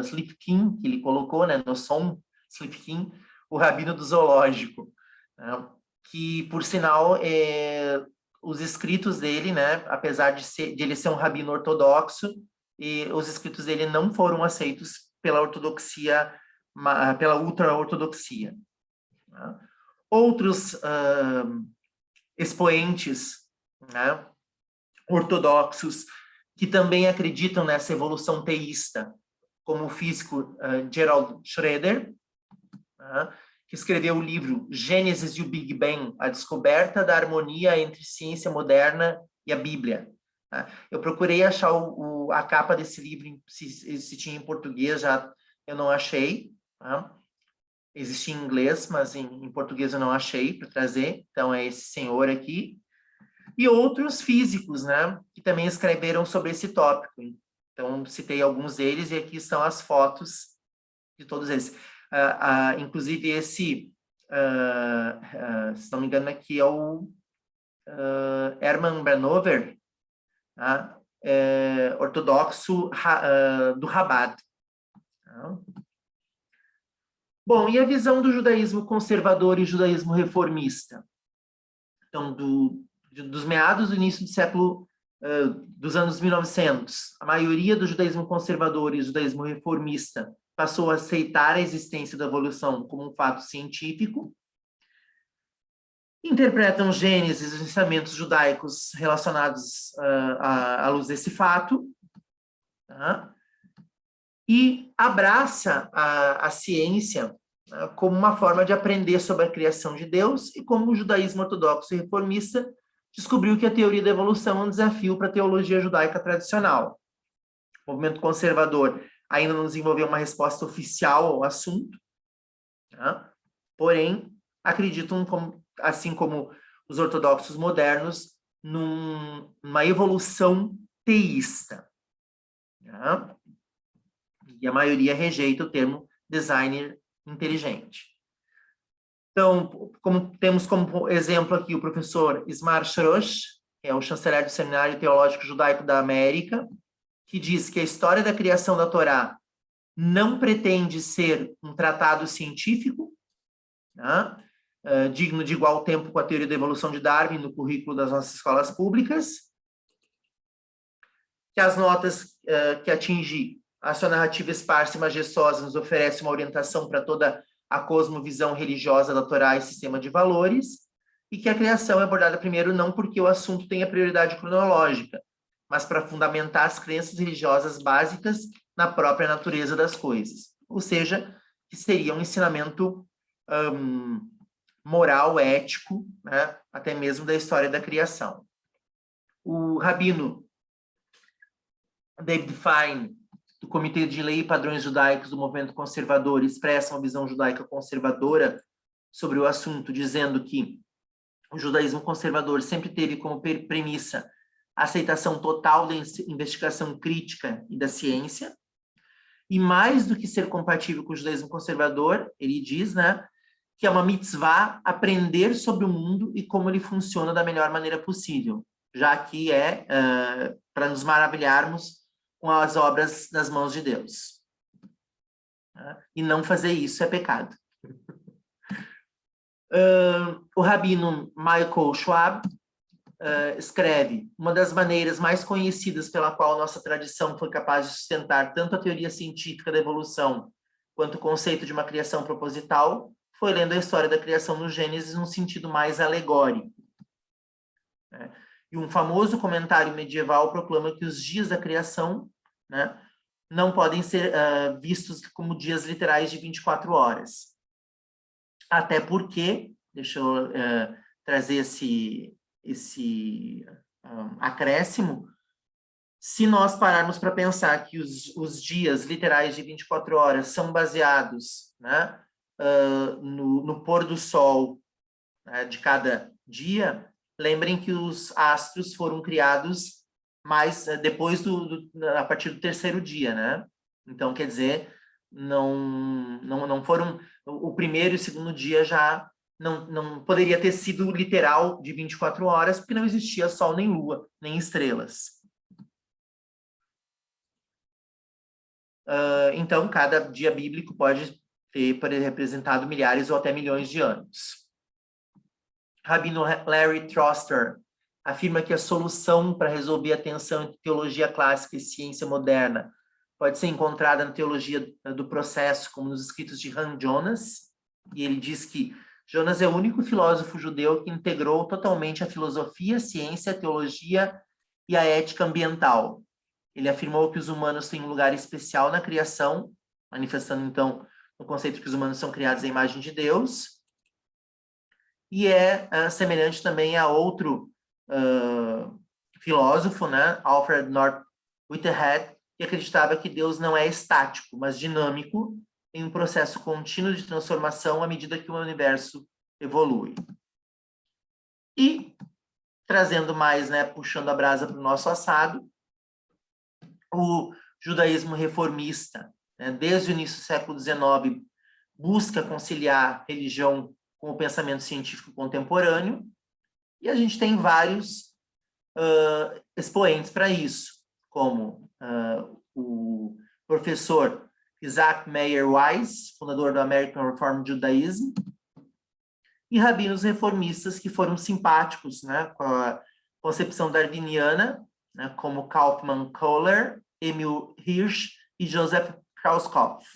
Slifkin, que ele colocou, né, Nosson Slifkin, o Rabino do Zoológico, né, que, por sinal, os escritos dele, né, apesar de ele ser um rabino ortodoxo, e os escritos dele não foram aceitos pela ortodoxia, pela ultra-ortodoxia. Né. Outros expoentes, né, ortodoxos que também acreditam nessa evolução teísta, como o físico Gerald Schroeder, que escreveu o livro Gênesis e o Big Bang, a descoberta da harmonia entre ciência moderna e a Bíblia. Eu procurei achar a capa desse livro, se tinha em português, já eu não achei. Existia em inglês, mas em português eu não achei para trazer. Então, é esse senhor aqui. E outros físicos, né, que também escreveram sobre esse tópico. Então, citei alguns deles e aqui estão as fotos de todos eles. Inclusive, esse, se não me engano, aqui é o Hermann Branover, ortodoxo do Rabat. Bom, e a visão do judaísmo conservador e judaísmo reformista? Então, dos meados do início do século, dos anos 1900, a maioria do judaísmo conservador e judaísmo reformista passou a aceitar a existência da evolução como um fato científico, interpretam Gênesis e os ensinamentos judaicos relacionados à luz desse fato, e abraça a ciência como uma forma de aprender sobre a criação de Deus, e como o judaísmo ortodoxo e reformista descobriu que a teoria da evolução é um desafio para a teologia judaica tradicional. O movimento conservador ainda não desenvolveu uma resposta oficial ao assunto, porém, acreditam, assim como os ortodoxos modernos, numa evolução teísta. Né? E a maioria rejeita o termo designer inteligente. Então, temos como exemplo aqui o professor Ismar Shrosh, que é o chanceler do Seminário Teológico Judaico da América, que diz que a história da criação da Torá não pretende ser um tratado científico, né, digno de igual tempo com a teoria da evolução de Darwin no currículo das nossas escolas públicas, que as notas que atinge a sua narrativa esparsa e majestosa nos oferece uma orientação para toda a cosmovisão religiosa da Torá e sistema de valores, e que a criação é abordada primeiro não porque o assunto tenha prioridade cronológica, mas para fundamentar as crenças religiosas básicas na própria natureza das coisas. Ou seja, que seria um ensinamento moral, ético, né, até mesmo da história da criação. O rabino David Fine, do Comitê de Lei e Padrões Judaicos do Movimento Conservador, expressa uma visão judaica conservadora sobre o assunto, dizendo que o judaísmo conservador sempre teve como premissa a aceitação total da investigação crítica e da ciência, e mais do que ser compatível com o judaísmo conservador, ele diz, né, que é uma mitzvah aprender sobre o mundo e como ele funciona da melhor maneira possível, já que é para nos maravilharmos com as obras das mãos de Deus. E não fazer isso é pecado. O rabino Michael Schwab escreve: uma das maneiras mais conhecidas pela qual nossa tradição foi capaz de sustentar tanto a teoria científica da evolução quanto o conceito de uma criação proposital foi lendo a história da criação no Gênesis num sentido mais alegórico. E um famoso comentário medieval proclama que os dias da criação, né, não podem ser vistos como dias literais de 24 horas. Até porque, deixa eu trazer esse acréscimo, se nós pararmos para pensar que os dias literais de 24 horas são baseados, né, no pôr do sol, né, de cada dia, lembrem que os astros foram criados depois a partir do terceiro dia, né? Então, quer dizer, não foram... O primeiro e o segundo dia já não poderia ter sido literal de 24 horas, porque não existia sol, nem lua, nem estrelas. Então, cada dia bíblico pode ter representado milhares ou até milhões de anos. Rabino Larry Troster afirma que a solução para resolver a tensão entre teologia clássica e ciência moderna pode ser encontrada na teologia do processo, como nos escritos de Han Jonas, e ele diz que Jonas é o único filósofo judeu que integrou totalmente a filosofia, a ciência, a teologia e a ética ambiental. Ele afirmou que os humanos têm um lugar especial na criação, manifestando, então, o conceito de que os humanos são criados à imagem de Deus, e é semelhante também a outro filósofo, né, Alfred North Whitehead, que acreditava que Deus não é estático, mas dinâmico, em um processo contínuo de transformação à medida que o universo evolui. E, trazendo mais, né, puxando a brasa para o nosso assado, o judaísmo reformista, né, desde o início do século XIX, busca conciliar religião com o pensamento científico contemporâneo, e a gente tem vários expoentes para isso, como o professor Isaac Meyer Weiss, fundador do American Reformed Judaism, e rabinos reformistas que foram simpáticos, né, com a concepção darwiniana, né, como Kaufmann Kohler, Emil Hirsch e Joseph Krauskopf.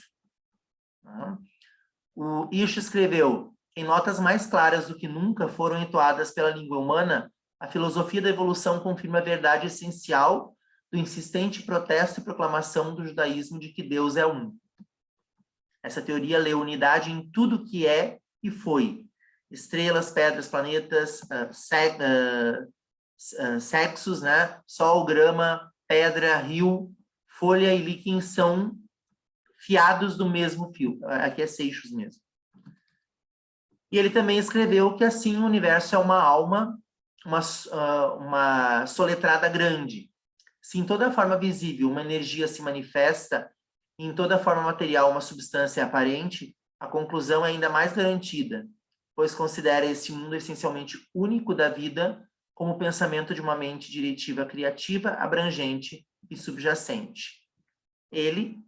O Hirsch escreveu: em notas mais claras do que nunca foram entoadas pela língua humana, a filosofia da evolução confirma a verdade essencial do insistente protesto e proclamação do judaísmo de que Deus é um. Essa teoria lê unidade em tudo que é e foi. Estrelas, pedras, planetas, sexos, né? Sol, grama, pedra, rio, folha e líquen são fiados do mesmo fio. Aqui é seixos mesmo. E ele também escreveu que, assim, o universo é uma alma, uma soletrada grande. Se em toda forma visível uma energia se manifesta, e em toda forma material uma substância é aparente, a conclusão é ainda mais garantida, pois considera esse mundo essencialmente único da vida como o pensamento de uma mente diretiva criativa, abrangente e subjacente. Ele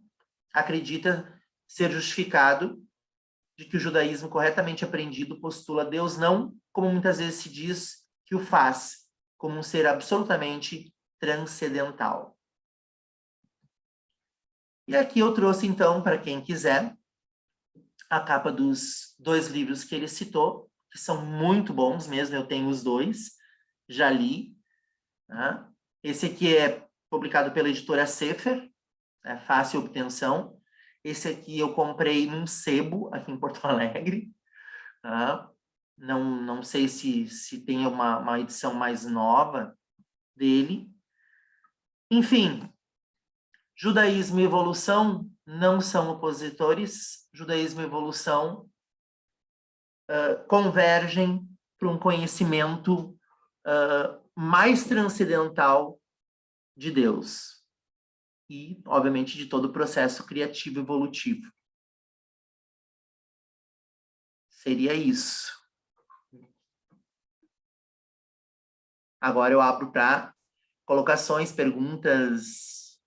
acredita ser justificado de que o judaísmo corretamente aprendido postula Deus não, como muitas vezes se diz que o faz, como um ser absolutamente transcendental. E aqui eu trouxe, então, para quem quiser, a capa dos 2 livros que ele citou, que são muito bons mesmo, eu tenho os 2, já li. Né? Esse aqui é publicado pela editora Sefer, é fácil obtenção. Esse aqui eu comprei num sebo, aqui em Porto Alegre. Tá? Não sei se tem uma edição mais nova dele. Enfim, judaísmo e evolução não são opositores. Judaísmo e evolução convergem para um conhecimento mais transcendental de Deus. E, obviamente, de todo o processo criativo e evolutivo. Seria isso. Agora eu abro para colocações, perguntas.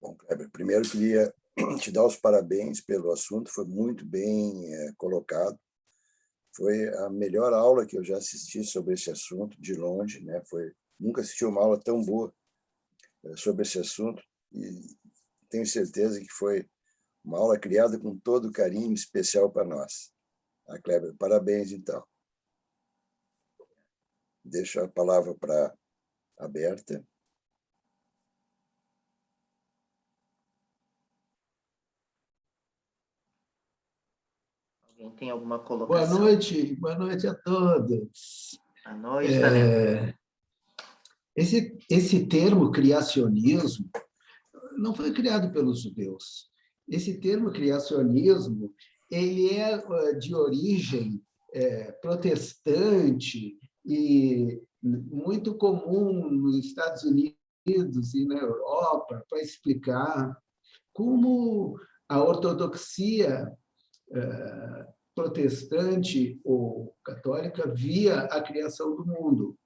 Bom, Kleber, primeiro queria te dar os parabéns pelo assunto, foi muito bem colocado. Foi a melhor aula que eu já assisti sobre esse assunto, de longe, né? Nunca assisti uma aula tão boa sobre esse assunto, e tenho certeza que foi uma aula criada com todo carinho especial para nós. Kleber, parabéns, então. Deixo a palavra para a Berta. Alguém tem alguma colocação? Boa noite a todos. Boa noite, Talento. Esse termo criacionismo não foi criado pelos judeus. Esse termo criacionismo ele é de origem protestante e muito comum nos Estados Unidos e na Europa para explicar como a ortodoxia protestante ou católica via a criação do mundo.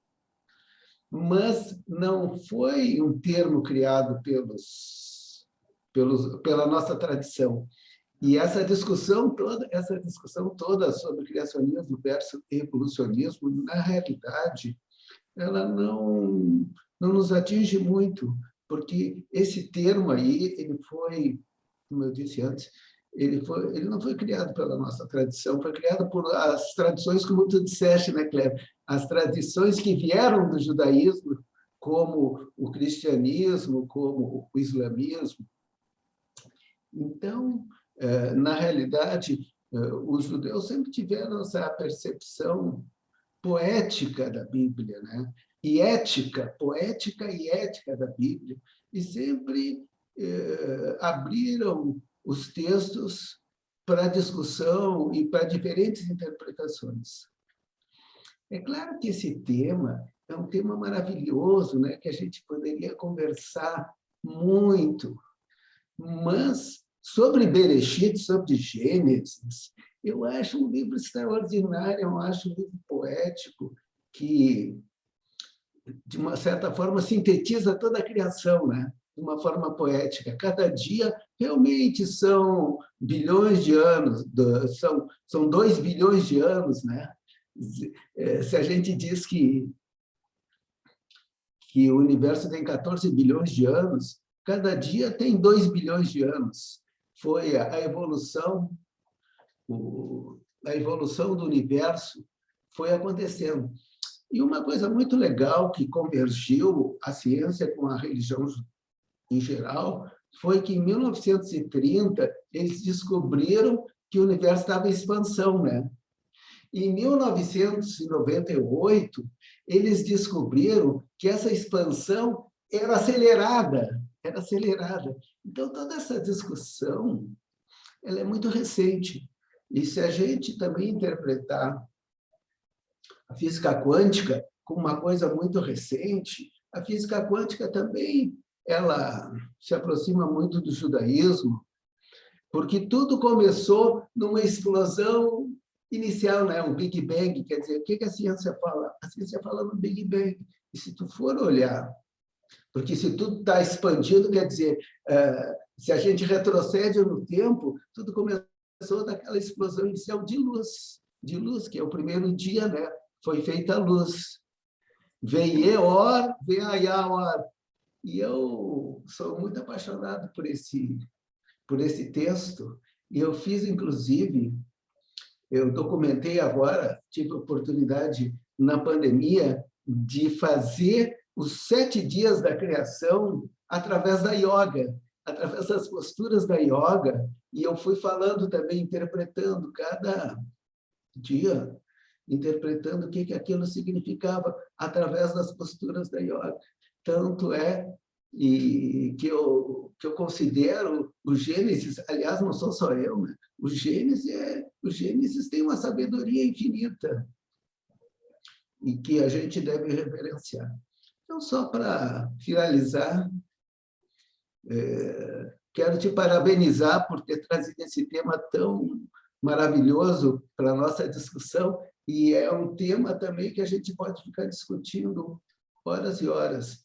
Mas não foi um termo criado pela nossa tradição. E essa discussão toda sobre criacionismo versus evolucionismo, na realidade, ela não nos atinge muito, porque esse termo aí, ele foi, como eu disse antes, ele não foi criado pela nossa tradição, foi criado por as tradições, como tu disseste, né, Cléber? As tradições que vieram do judaísmo, como o cristianismo, como o islamismo. Então, na realidade, os judeus sempre tiveram essa percepção poética da Bíblia, né? E ética, poética e ética da Bíblia, e sempre abriram os textos para discussão e para diferentes interpretações. É claro que esse tema é um tema maravilhoso, né, que a gente poderia conversar muito, mas sobre Bereshit, sobre Gênesis, eu acho um livro extraordinário, eu acho um livro poético que, de uma certa forma, sintetiza toda a criação, né? De uma forma poética. Cada dia realmente são bilhões de anos, são 2 bilhões de anos, né? Se a gente diz que o universo tem 14 bilhões de anos, cada dia tem 2 bilhões de anos. Foi a evolução do universo foi acontecendo. E uma coisa muito legal que convergiu a ciência com a religião em geral foi que, em 1930, eles descobriram que o universo estava em expansão, né? Em 1998, eles descobriram que essa expansão era acelerada. Então, toda essa discussão ela é muito recente. E se a gente também interpretar a física quântica como uma coisa muito recente, a física quântica também ela se aproxima muito do judaísmo, porque tudo começou numa explosão inicial, né? O Big Bang. Quer dizer, o que a ciência fala? A ciência fala no Big Bang. E se tu for olhar, porque se tudo está expandido, quer dizer, se a gente retrocede no tempo, tudo começou daquela explosão inicial de luz, que é o primeiro dia, né? Foi feita a luz. Veieor, veaiaor. E eu sou muito apaixonado por esse texto, e eu fiz, inclusive, eu documentei agora, tive a oportunidade, na pandemia, de fazer os 7 dias da criação através da yoga, através das posturas da yoga, e eu fui falando também, interpretando cada dia, interpretando o que aquilo significava através das posturas da yoga. Tanto é e que eu considero o Gênesis, aliás, não sou só eu, né? O Gênesis tem uma sabedoria infinita e que a gente deve reverenciar. Então, só para finalizar, quero te parabenizar por ter trazido esse tema tão maravilhoso para a nossa discussão, e é um tema também que a gente pode ficar discutindo horas e horas.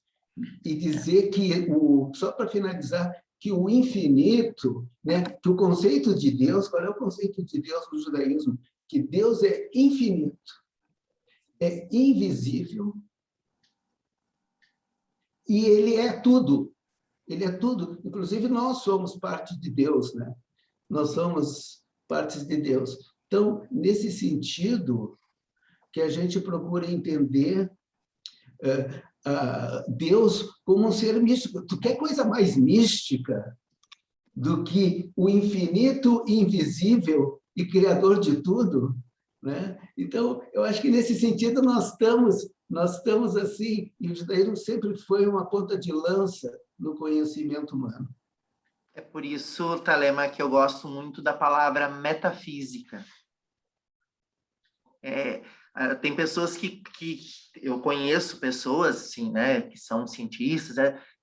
E dizer que, só para finalizar, que o infinito, né, que o conceito de Deus, qual é o conceito de Deus no judaísmo? Que Deus é infinito, é invisível, e ele é tudo. Ele é tudo. Inclusive, nós somos parte de Deus, né? Nós somos partes de Deus. Então, nesse sentido, que a gente procura entender Deus como um ser místico. Tu quer coisa mais mística do que o infinito, invisível e criador de tudo, né? Então, eu acho que nesse sentido nós estamos assim, e o judaísmo sempre foi uma ponta de lança no conhecimento humano. É por isso, Thalema, que eu gosto muito da palavra metafísica. Tem pessoas que eu conheço pessoas assim, né, que são cientistas,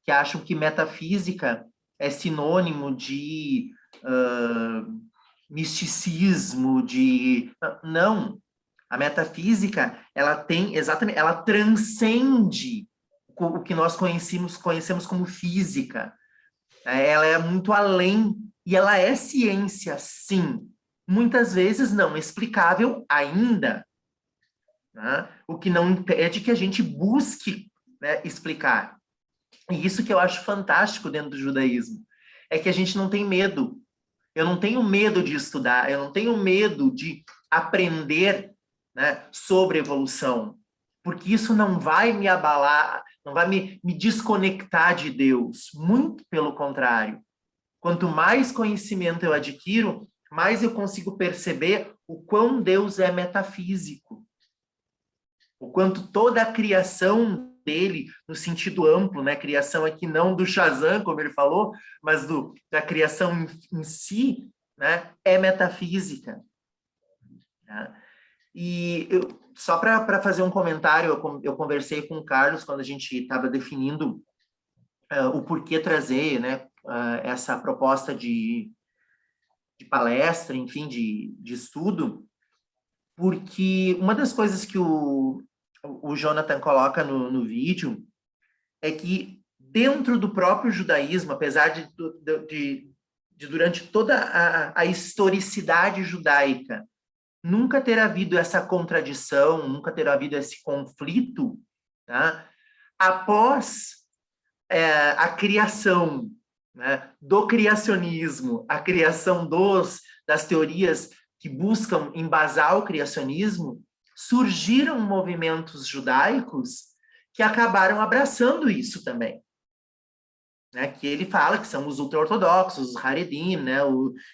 que acham que metafísica é sinônimo de misticismo, não. A metafísica, ela transcende o que nós conhecemos como física. Ela é muito além, e ela é ciência, sim. Muitas vezes não explicável ainda, né? O que não impede que a gente busque, né, explicar. E isso que eu acho fantástico dentro do judaísmo, é que a gente não tem medo. Eu não tenho medo de estudar, eu não tenho medo de aprender, né, sobre evolução, porque isso não vai me abalar, não vai me desconectar de Deus. Muito pelo contrário. Quanto mais conhecimento eu adquiro, mais eu consigo perceber o quão Deus é metafísico. O quanto toda a criação dele, no sentido amplo, né? Criação aqui não do Shazam, como ele falou, mas da criação em si, né? É metafísica. Né? E só para fazer um comentário, eu conversei com o Carlos quando a gente estava definindo o porquê trazer, né, essa proposta de palestra, enfim, de estudo, porque uma das coisas que o Jonathan coloca no vídeo é que dentro do próprio judaísmo, apesar de durante toda a historicidade judaica, nunca ter havido essa contradição, nunca ter havido esse conflito, tá? Após a criação, né, do criacionismo, a criação das teorias que buscam embasar o criacionismo, surgiram movimentos judaicos que acabaram abraçando isso também. Né, que ele fala que são os ultra-ortodoxos, os Haredim, né,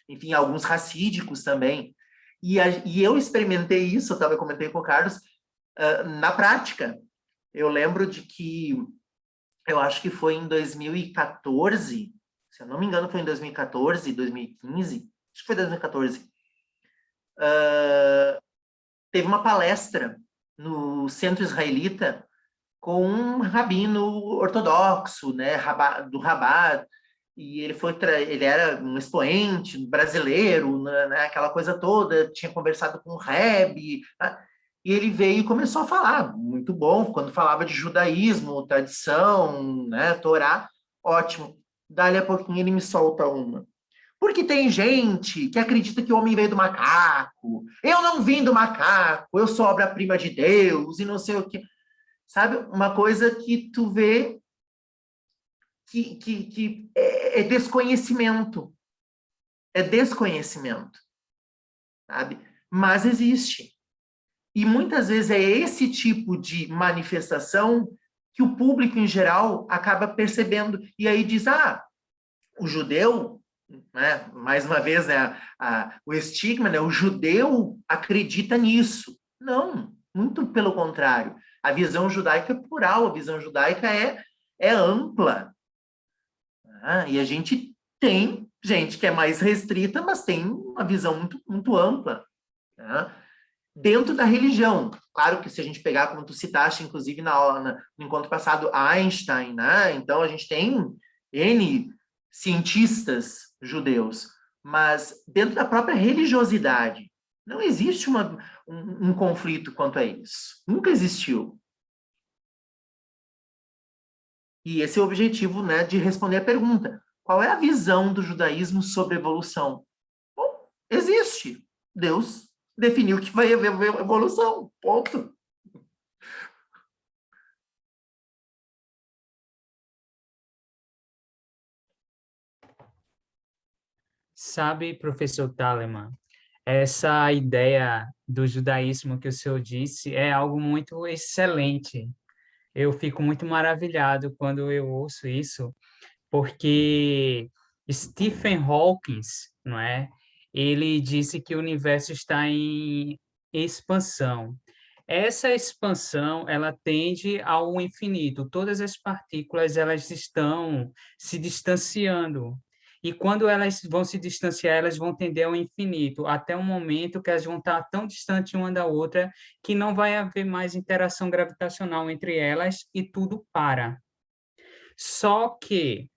enfim, alguns racídicos também. E eu experimentei isso, eu comentei com o Carlos, na prática. Eu lembro de que, eu acho que foi em 2014, se eu não me engano foi em 2014, 2015, acho que foi 2014, teve uma palestra no Centro Israelita com um rabino ortodoxo, né, do Rabat, e ele era um expoente brasileiro, né, aquela coisa toda, tinha conversado com o Rebbe, né, e ele veio e começou a falar, muito bom, quando falava de judaísmo, tradição, né, Torá, ótimo. Dali a pouquinho ele me solta uma. Porque tem gente que acredita que o homem veio do macaco. Eu não vim do macaco, eu sou obra-prima de Deus e não sei o quê. Sabe? Uma coisa que tu vê que é desconhecimento. É desconhecimento. Sabe? Mas existe. E muitas vezes é esse tipo de manifestação que o público em geral acaba percebendo. E aí diz, o judeu, né, mais uma vez, né, o estigma, né, o judeu acredita nisso. Não, muito pelo contrário. A visão judaica é plural, a visão judaica é ampla. E a gente tem gente que é mais restrita, mas tem uma visão muito, muito ampla. Né? Dentro da religião. Claro que se a gente pegar, como tu citaste, inclusive na aula, no encontro passado, Einstein, né? Então a gente tem N cientistas judeus, mas dentro da própria religiosidade não existe um conflito quanto a isso. Nunca existiu. E esse é o objetivo, né, de responder a pergunta. Qual é a visão do judaísmo sobre evolução? Bom, existe. Deus definiu que vai haver evolução. Ponto. Sabe, professor Taleman, essa ideia do judaísmo que o senhor disse é algo muito excelente. Eu fico muito maravilhado quando eu ouço isso, porque Stephen Hawking, não é? Ele disse que o universo está em expansão. Essa expansão, ela tende ao infinito. Todas as partículas, elas estão se distanciando. E quando elas vão se distanciar, elas vão tender ao infinito, até um momento que elas vão estar tão distantes uma da outra que não vai haver mais interação gravitacional entre elas e tudo para. Só que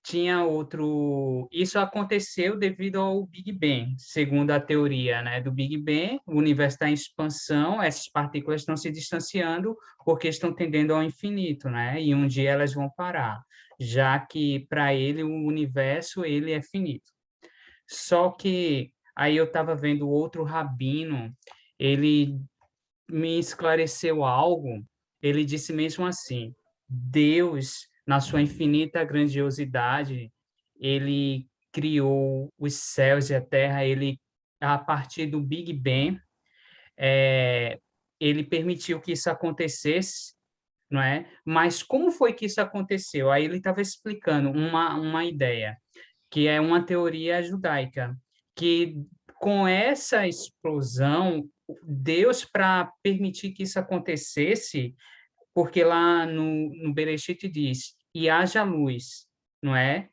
tinha outro. Isso aconteceu devido ao Big Bang, segundo a teoria, né, do Big Bang. O universo está em expansão, essas partículas estão se distanciando porque estão tendendo ao infinito, né? E um dia elas vão parar, já que para ele o universo ele é finito. Só que aí eu estava vendo outro rabino, ele me esclareceu algo. Ele disse mesmo assim: Deus, na sua infinita grandiosidade, ele criou os céus e a terra, ele, a partir do Big Bang, ele permitiu que isso acontecesse, não é? Mas como foi que isso aconteceu? Aí ele estava explicando uma ideia, que é uma teoria judaica, que com essa explosão, Deus, para permitir que isso acontecesse, porque lá no Bereshit diz, e haja luz, não é?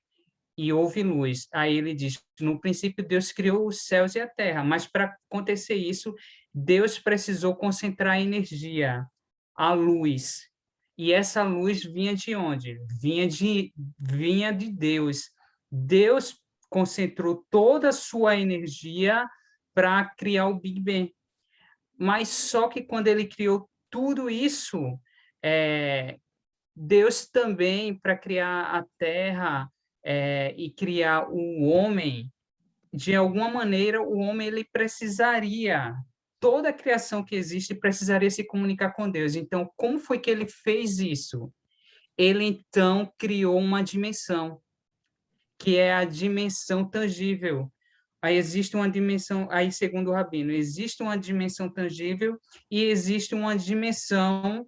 E houve luz. Aí ele diz, no princípio Deus criou os céus e a terra, mas para acontecer isso, Deus precisou concentrar energia, a luz. E essa luz vinha de onde? Vinha de Deus. Deus concentrou toda a sua energia para criar o Big Bang. Mas só que quando ele criou tudo isso, Deus também, para criar a terra e criar o homem, de alguma maneira, o homem ele precisaria, toda a criação que existe precisaria se comunicar com Deus. Então, como foi que ele fez isso? Ele, então, criou uma dimensão, que é a dimensão tangível. Aí existe uma dimensão, aí segundo o Rabino, existe uma dimensão tangível e existe uma dimensão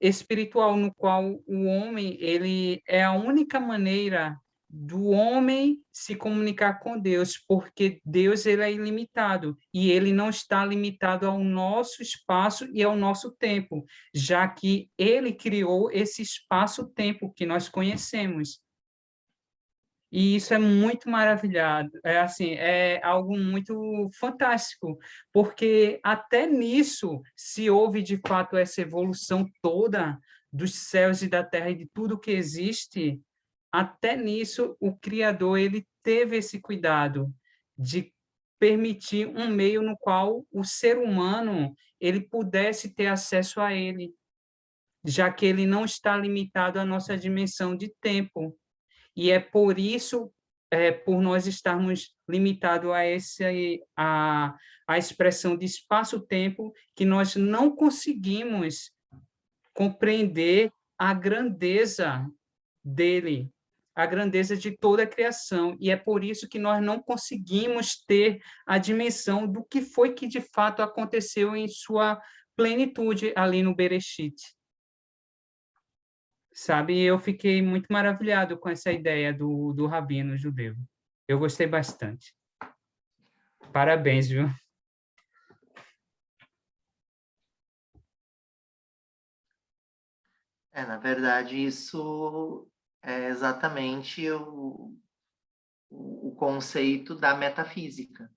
espiritual no qual o homem, ele é a única maneira do homem se comunicar com Deus, porque Deus ele é ilimitado e ele não está limitado ao nosso espaço e ao nosso tempo, já que ele criou esse espaço-tempo que nós conhecemos. E isso é muito maravilhado, é assim, é algo muito fantástico, porque até nisso, se houve de fato essa evolução toda dos céus e da terra e de tudo que existe, até nisso o Criador ele teve esse cuidado de permitir um meio no qual o ser humano ele pudesse ter acesso a ele, já que ele não está limitado à nossa dimensão de tempo. E é por isso, por nós estarmos limitados a expressão de espaço-tempo, que nós não conseguimos compreender a grandeza dele, a grandeza de toda a criação. E é por isso que nós não conseguimos ter a dimensão do que foi que de fato aconteceu em sua plenitude ali no Bereshit. Sabe, eu fiquei muito maravilhado com essa ideia do rabino judeu. Eu gostei bastante. Parabéns, viu? Na verdade, isso é exatamente o conceito da metafísica.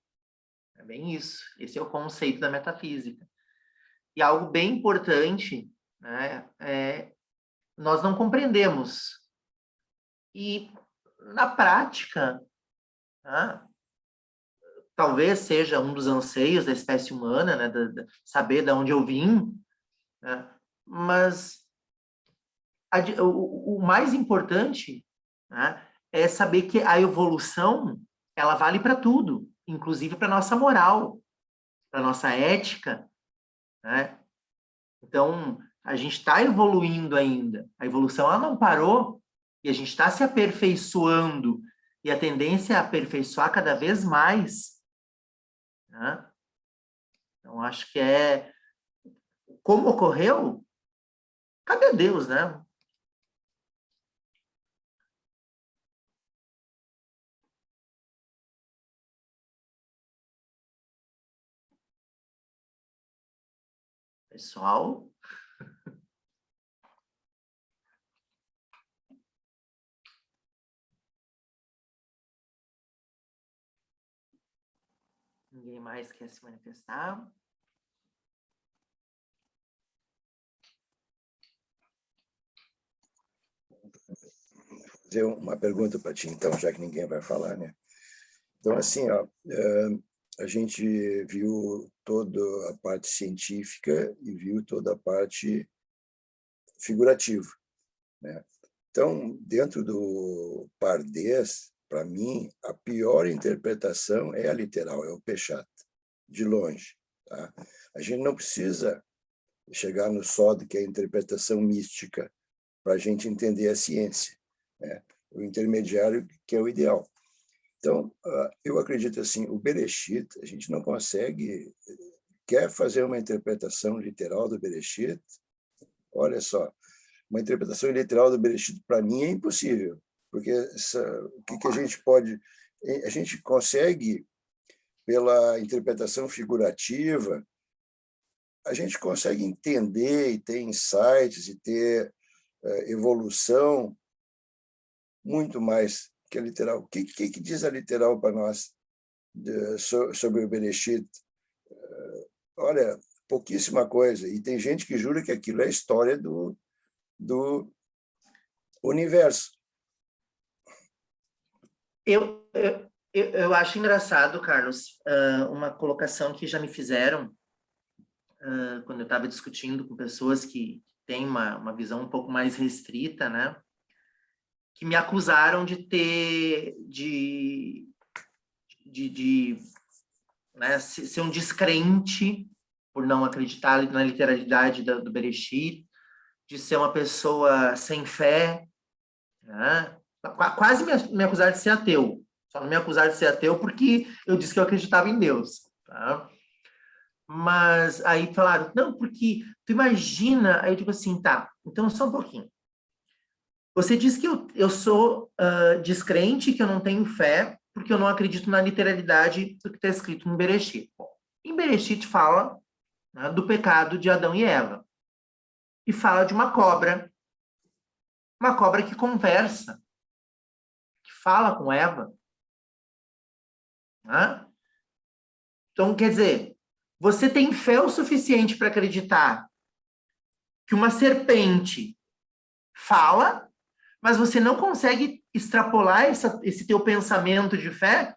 É bem isso. Esse é o conceito da metafísica. E algo bem importante, né, nós não compreendemos. E, na prática, né, talvez seja um dos anseios da espécie humana, né, saber de onde eu vim, né, mas o mais importante, né, é saber que a evolução ela vale para tudo, inclusive para a nossa moral, para a nossa ética, né? Então, a gente está evoluindo ainda. A evolução ela não parou e a gente está se aperfeiçoando. E a tendência é aperfeiçoar cada vez mais. Né? Então, acho que como ocorreu, cabe a Deus, né? Pessoal, ninguém mais quer se manifestar? Vou fazer uma pergunta para ti, então, já que ninguém vai falar, né? Então, assim, ó, a gente viu toda a parte científica e viu toda a parte figurativa, né? Então, dentro do Pardês, para mim, a pior interpretação é a literal, é o Peshat, de longe. Tá? A gente não precisa chegar no Sod, que é a interpretação mística, para a gente entender a ciência, né? O intermediário, que é o ideal. Então, eu acredito assim, o Bereshit, a gente não consegue, quer fazer uma interpretação literal do Bereshit, olha só, uma interpretação literal do Bereshit, para mim, é impossível, porque o que a gente pode... A gente consegue, pela interpretação figurativa, a gente consegue entender e ter insights e ter evolução muito mais que a literal. O que diz a literal para nós sobre o Bereshit? Olha, pouquíssima coisa. E tem gente que jura que aquilo é a história do universo. Eu acho engraçado, Carlos, uma colocação que já me fizeram quando eu estava discutindo com pessoas que têm uma visão um pouco mais restrita, né? Que me acusaram de ter né, ser um descrente por não acreditar na literalidade do Bereshit, de ser uma pessoa sem fé, né? Quase me acusaram de ser ateu. Só não me acusaram de ser ateu porque eu disse que eu acreditava em Deus. Tá? Mas aí falaram, não, porque tu imagina... Aí eu digo assim, tá, então só um pouquinho. Você diz que eu sou descrente, que eu não tenho fé, porque eu não acredito na literalidade do que está escrito no Bereshit. Bom, em Bereshit fala, né, do pecado de Adão e Eva. E fala de uma cobra que conversa, que fala com Eva. Né? Então, quer dizer, você tem fé o suficiente para acreditar que uma serpente fala, mas você não consegue extrapolar esse teu pensamento de fé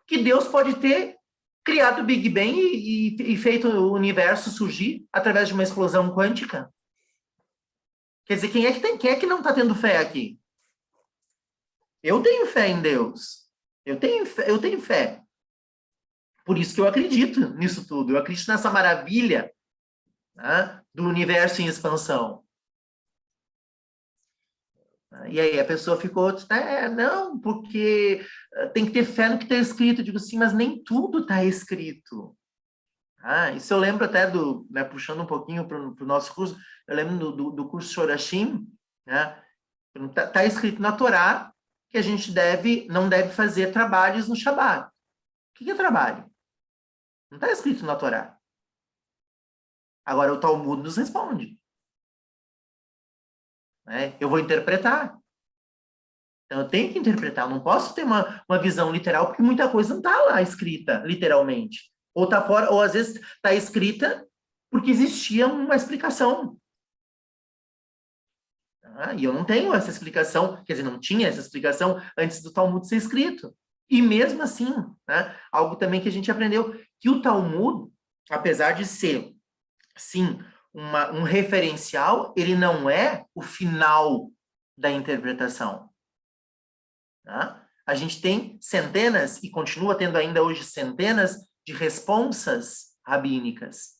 que Deus pode ter criado o Big Bang e feito o universo surgir através de uma explosão quântica. Quer dizer, quem é que não está tendo fé aqui? Eu tenho fé em Deus. Eu tenho fé. Por isso que eu acredito nisso tudo. Eu acredito nessa maravilha, né, do universo em expansão. E aí a pessoa ficou, não, porque tem que ter fé no que está escrito. Eu digo assim, mas nem tudo está escrito. Isso eu lembro até puxando um pouquinho para o nosso curso, eu lembro do curso Shorashim, né? Está escrito na Torá que a gente não deve fazer trabalhos no Shabat. O que é trabalho? Não está escrito na Torá. Agora o Talmud nos responde. Né? Eu vou interpretar. Então eu tenho que interpretar. Eu não posso ter uma visão literal, porque muita coisa não está lá escrita, literalmente. Ou está fora, ou às vezes está escrita porque existia uma explicação. E eu não tenho essa explicação, quer dizer, não tinha essa explicação antes do Talmud ser escrito. E mesmo assim, né, algo também que a gente aprendeu, que o Talmud, apesar de ser, sim, um referencial, ele não é o final da interpretação. Tá? A gente tem centenas, e continua tendo ainda hoje centenas, de responsas rabínicas.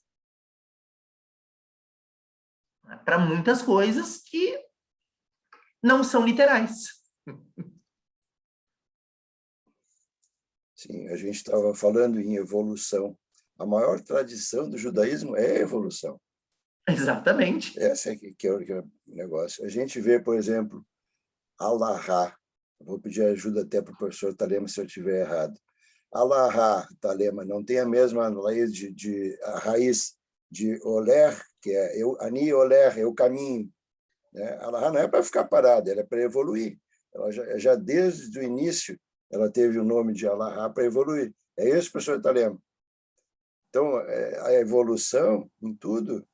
Para muitas coisas que não são literais. Sim, a gente estava falando em evolução. A maior tradição do judaísmo é a evolução. Exatamente. Esse é o negócio. A gente vê, por exemplo, Allahá. Vou pedir ajuda até para o professor Talema se eu estiver errado. Allahá, Talema, não tem a mesma a raiz de oler, que é ani oler, eu caminho. Né? Allahá não é para ficar parada, ela é para evoluir. Ela já desde o início, ela teve o nome de Allahá para evoluir. É isso, professor Talema? Então, a evolução em tudo,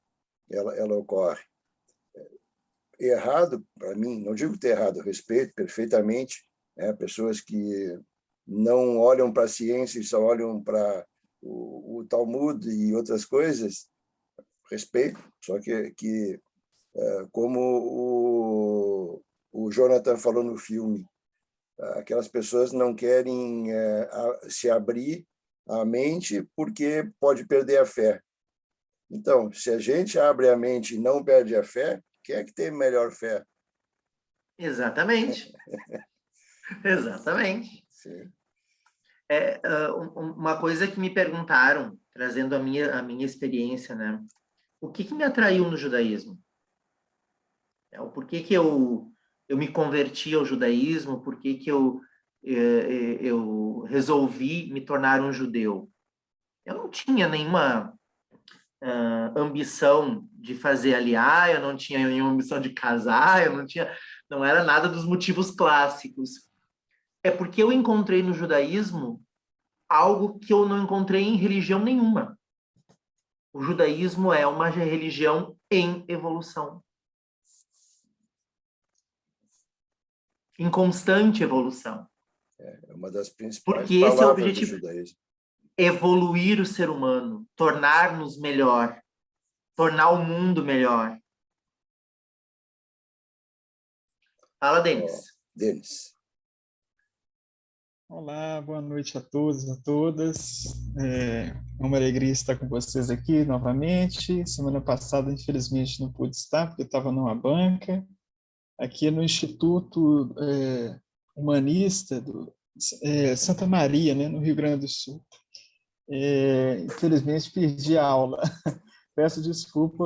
ela ocorre. Errado, para mim, não digo ter errado, eu respeito perfeitamente, né, pessoas que não olham para a ciência e só olham para o Talmud e outras coisas, respeito, só que como o Jonathan falou no filme, aquelas pessoas não querem se abrir a mente porque pode perder a fé. Então, se a gente abre a mente e não perde a fé, quem é que tem melhor fé? Exatamente. Exatamente. Sim. Uma coisa que me perguntaram, trazendo a minha experiência, né? O que me atraiu no judaísmo? O porquê que eu me converti ao judaísmo? Por que eu resolvi me tornar um judeu? Eu não tinha nenhuma ambição de fazer aliá, eu não tinha nenhuma ambição de casar, não era nada dos motivos clássicos. É porque eu encontrei no judaísmo algo que eu não encontrei em religião nenhuma. O judaísmo é uma religião em evolução. Em constante evolução. É uma das principais porque esse é o palavras do objetivo. judaísmo. Evoluir o ser humano, tornar-nos melhor, tornar o mundo melhor. Fala, Denis. Denis. Olá, boa noite a todos e a todas. É uma alegria estar com vocês aqui novamente. Semana passada, infelizmente, não pude estar, porque eu estava numa banca, aqui no Instituto Humanista do Santa Maria, né, no Rio Grande do Sul. Infelizmente, perdi a aula. Peço desculpa,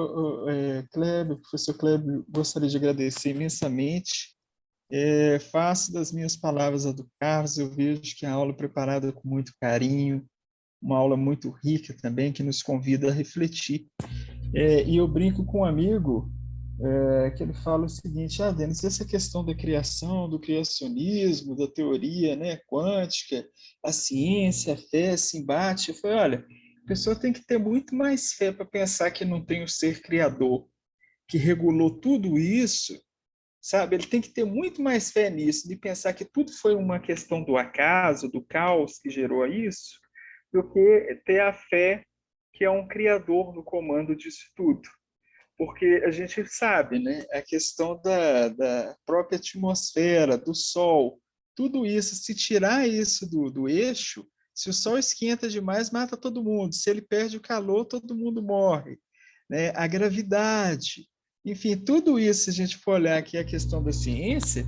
Kleber, professor Kleber, gostaria de agradecer imensamente. Faço das minhas palavras a do Carlos, eu vejo que a aula é preparada com muito carinho, uma aula muito rica também, que nos convida a refletir. E eu brinco com um amigo que ele fala o seguinte: Denis, essa questão da criação, do criacionismo, da teoria, né, quântica, a ciência, a fé se embate. Eu falei, olha, a pessoa tem que ter muito mais fé para pensar que não tem o ser criador, que regulou tudo isso, sabe? Ele tem que ter muito mais fé nisso, de pensar que tudo foi uma questão do acaso, do caos que gerou isso, do que ter a fé que é um criador no comando disso tudo. Porque a gente sabe, né, a questão da própria atmosfera, do Sol, tudo isso, se tirar isso do eixo, se o Sol esquenta demais, mata todo mundo. Se ele perde o calor, todo mundo morre. Né? A gravidade, enfim, tudo isso, se a gente for olhar aqui a questão da ciência,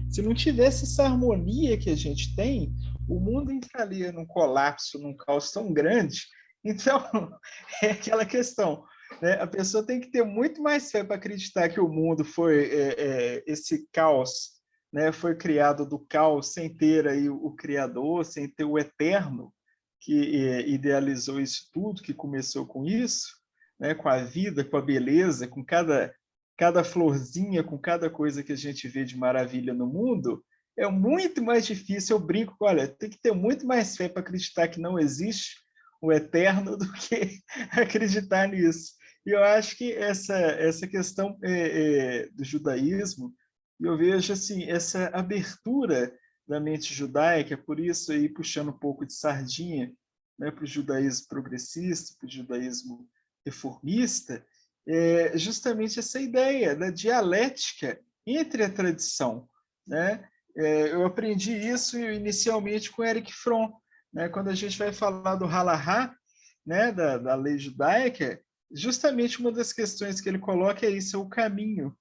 se não tivesse essa harmonia que a gente tem, o mundo entraria num colapso, num caos tão grande. Então, é aquela questão, né? A pessoa tem que ter muito mais fé para acreditar que o mundo foi esse caos, né? Foi criado do caos sem ter aí o Criador, sem ter o Eterno que idealizou isso tudo, que começou com isso, né? Com a vida, com a beleza, com cada florzinha, com cada coisa que a gente vê de maravilha no mundo. É muito mais difícil. Eu brinco, olha, tem que ter muito mais fé para acreditar que não existe o Eterno do que acreditar nisso. E eu acho que essa questão do judaísmo, eu vejo assim, essa abertura da mente judaica, por isso aí puxando um pouco de sardinha, né, para o judaísmo progressista, para o judaísmo reformista, justamente essa ideia da dialética entre a tradição. Né? Eu aprendi isso inicialmente com Erich Fromm, né? Quando a gente vai falar do Halahá, né, da lei judaica, justamente uma das questões que ele coloca é isso, é o caminho.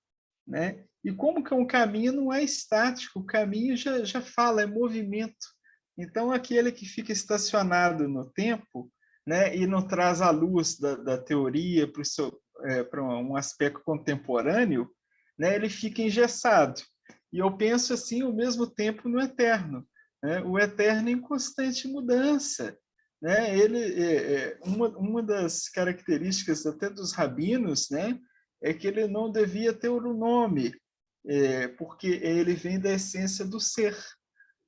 Né? E como que um caminho não é estático, o caminho já fala, é movimento. Então, aquele que fica estacionado no tempo, né, e não traz a luz da teoria para um aspecto contemporâneo, né, ele fica engessado. E eu penso assim, ao mesmo tempo, no eterno. Né? O eterno em constante mudança. Né? Uma das características até dos rabinos, né, é que ele não devia ter o nome, porque ele vem da essência do ser.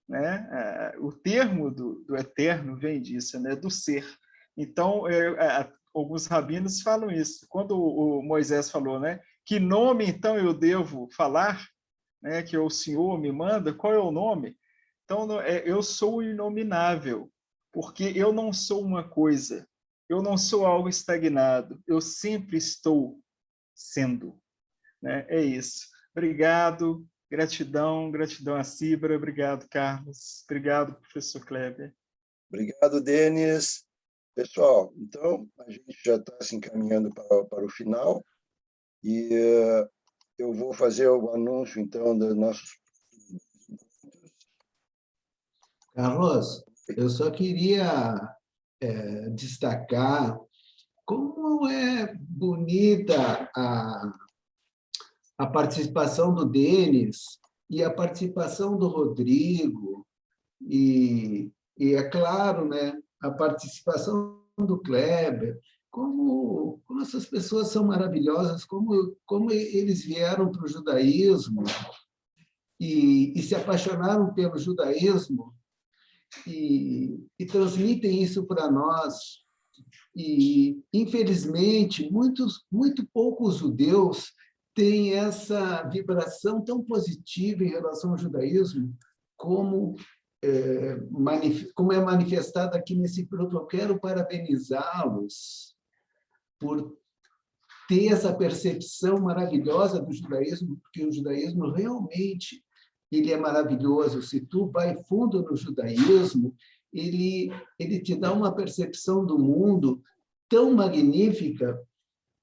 Né? O termo do eterno vem disso, né? Do ser. Então, alguns rabinos falam isso. Quando o Moisés falou, né, que nome então eu devo falar, né, que o Senhor me manda, qual é o nome? Então, eu sou o inominável, porque eu não sou uma coisa, eu não sou algo estagnado, eu sempre estou sendo. Né? É isso. Obrigado, gratidão a Cibra, obrigado, Carlos, obrigado, professor Kleber. Obrigado, Denis. Pessoal, então, a gente já está se encaminhando para o final e eu vou fazer o anúncio, então, dos nossos... Carlos, eu só queria destacar como é bonita a participação do Denis e a participação do Rodrigo e é claro, né, a participação do Kleber, como essas pessoas são maravilhosas, como eles vieram para o judaísmo e se apaixonaram pelo judaísmo e transmitem isso para nós. E, infelizmente, muito poucos judeus têm essa vibração tão positiva em relação ao judaísmo como é manifestado aqui nesse grupo. Eu quero parabenizá-los por ter essa percepção maravilhosa do judaísmo, porque o judaísmo realmente ele é maravilhoso. Se tu vai fundo no judaísmo, ele te dá uma percepção do mundo tão magnífica,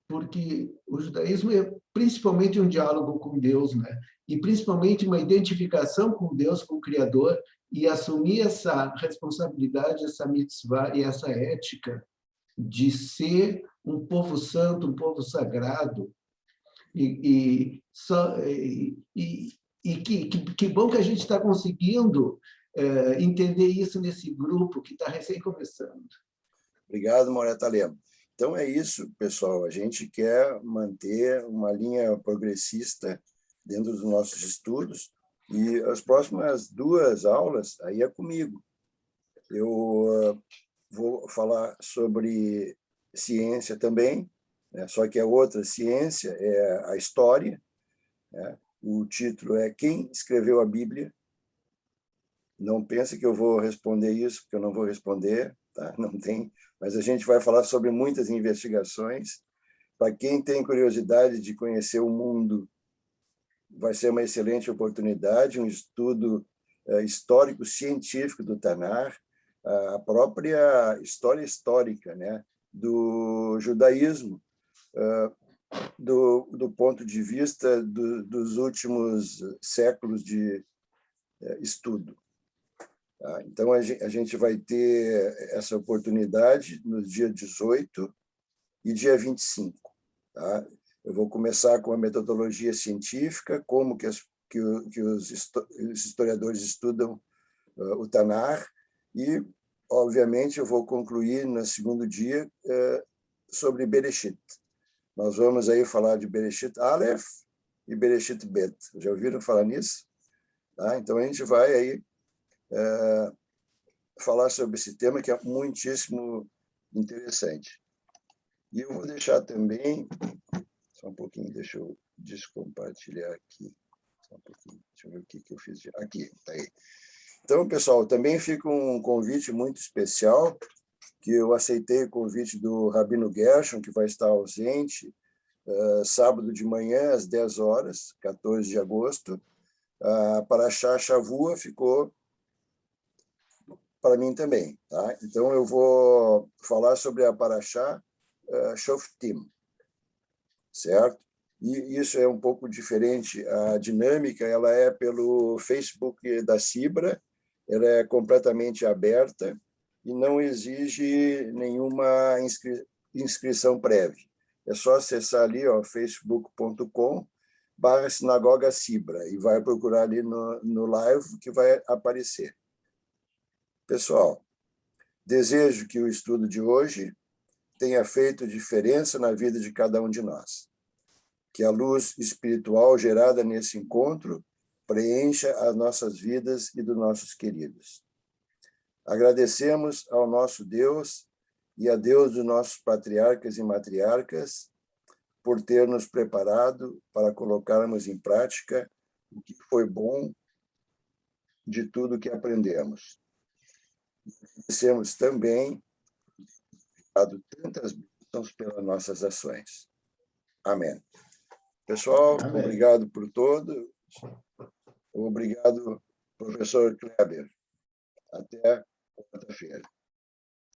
porque o judaísmo é principalmente um diálogo com Deus, né? E principalmente uma identificação com Deus, com o Criador, e assumir essa responsabilidade, essa mitzvah e essa ética de ser um povo santo, um povo sagrado. Que bom que a gente está conseguindo entender isso nesse grupo que está recém começando. Obrigado, Moreta Lema. Então, é isso, pessoal. A gente quer manter uma linha progressista dentro dos nossos estudos, e as próximas 2 aulas aí é comigo. Eu vou falar sobre ciência também, né? Só que é outra ciência, é a história, né? O título é Quem Escreveu a Bíblia? Não pense que eu vou responder isso, porque eu não vou responder, tá? Não tem, mas a gente vai falar sobre muitas investigações. Para quem tem curiosidade de conhecer o mundo, vai ser uma excelente oportunidade, um estudo histórico científico do Tanar, a própria história histórica, né, do judaísmo, do ponto de vista dos últimos séculos de estudo. Tá? Então, a gente vai ter essa oportunidade no dia 18 e dia 25. Tá? Eu vou começar com a metodologia científica, como que os historiadores estudam o Tanar, e, obviamente, eu vou concluir no segundo dia sobre Bereshit. Nós vamos aí falar de Bereshit Aleph e Bereshit Bet. Já ouviram falar nisso? Tá? Então, a gente vai aí falar sobre esse tema, que é muitíssimo interessante. E eu vou deixar também... Só um pouquinho, deixa eu descompartilhar aqui. Só um pouquinho, deixa eu ver o que eu fiz. Aqui, está aí. Então, pessoal, também fica um convite muito especial, que eu aceitei o convite do Rabino Gershon, que vai estar ausente, sábado de manhã, às 10 horas, 14 de agosto. A Parashá Shavua ficou para mim também. Tá? Então, eu vou falar sobre a Parashá Shoftim, certo? E isso é um pouco diferente. A dinâmica ela é pelo Facebook da Cibra, ela é completamente aberta e não exige nenhuma inscrição prévia. É só acessar ali, facebook.com/sinagoga Cibra, e vai procurar ali no live que vai aparecer. Pessoal, desejo que o estudo de hoje tenha feito diferença na vida de cada um de nós. Que a luz espiritual gerada nesse encontro preencha as nossas vidas e dos nossos queridos. Agradecemos ao nosso Deus e a Deus dos nossos patriarcas e matriarcas por ter nos preparado para colocarmos em prática o que foi bom de tudo que aprendemos. Agradecemos também dado tantas bênçãos pelas nossas ações. Amém. Pessoal, Amém. Obrigado por todo. Obrigado, professor Kleber. Até quarta-feira.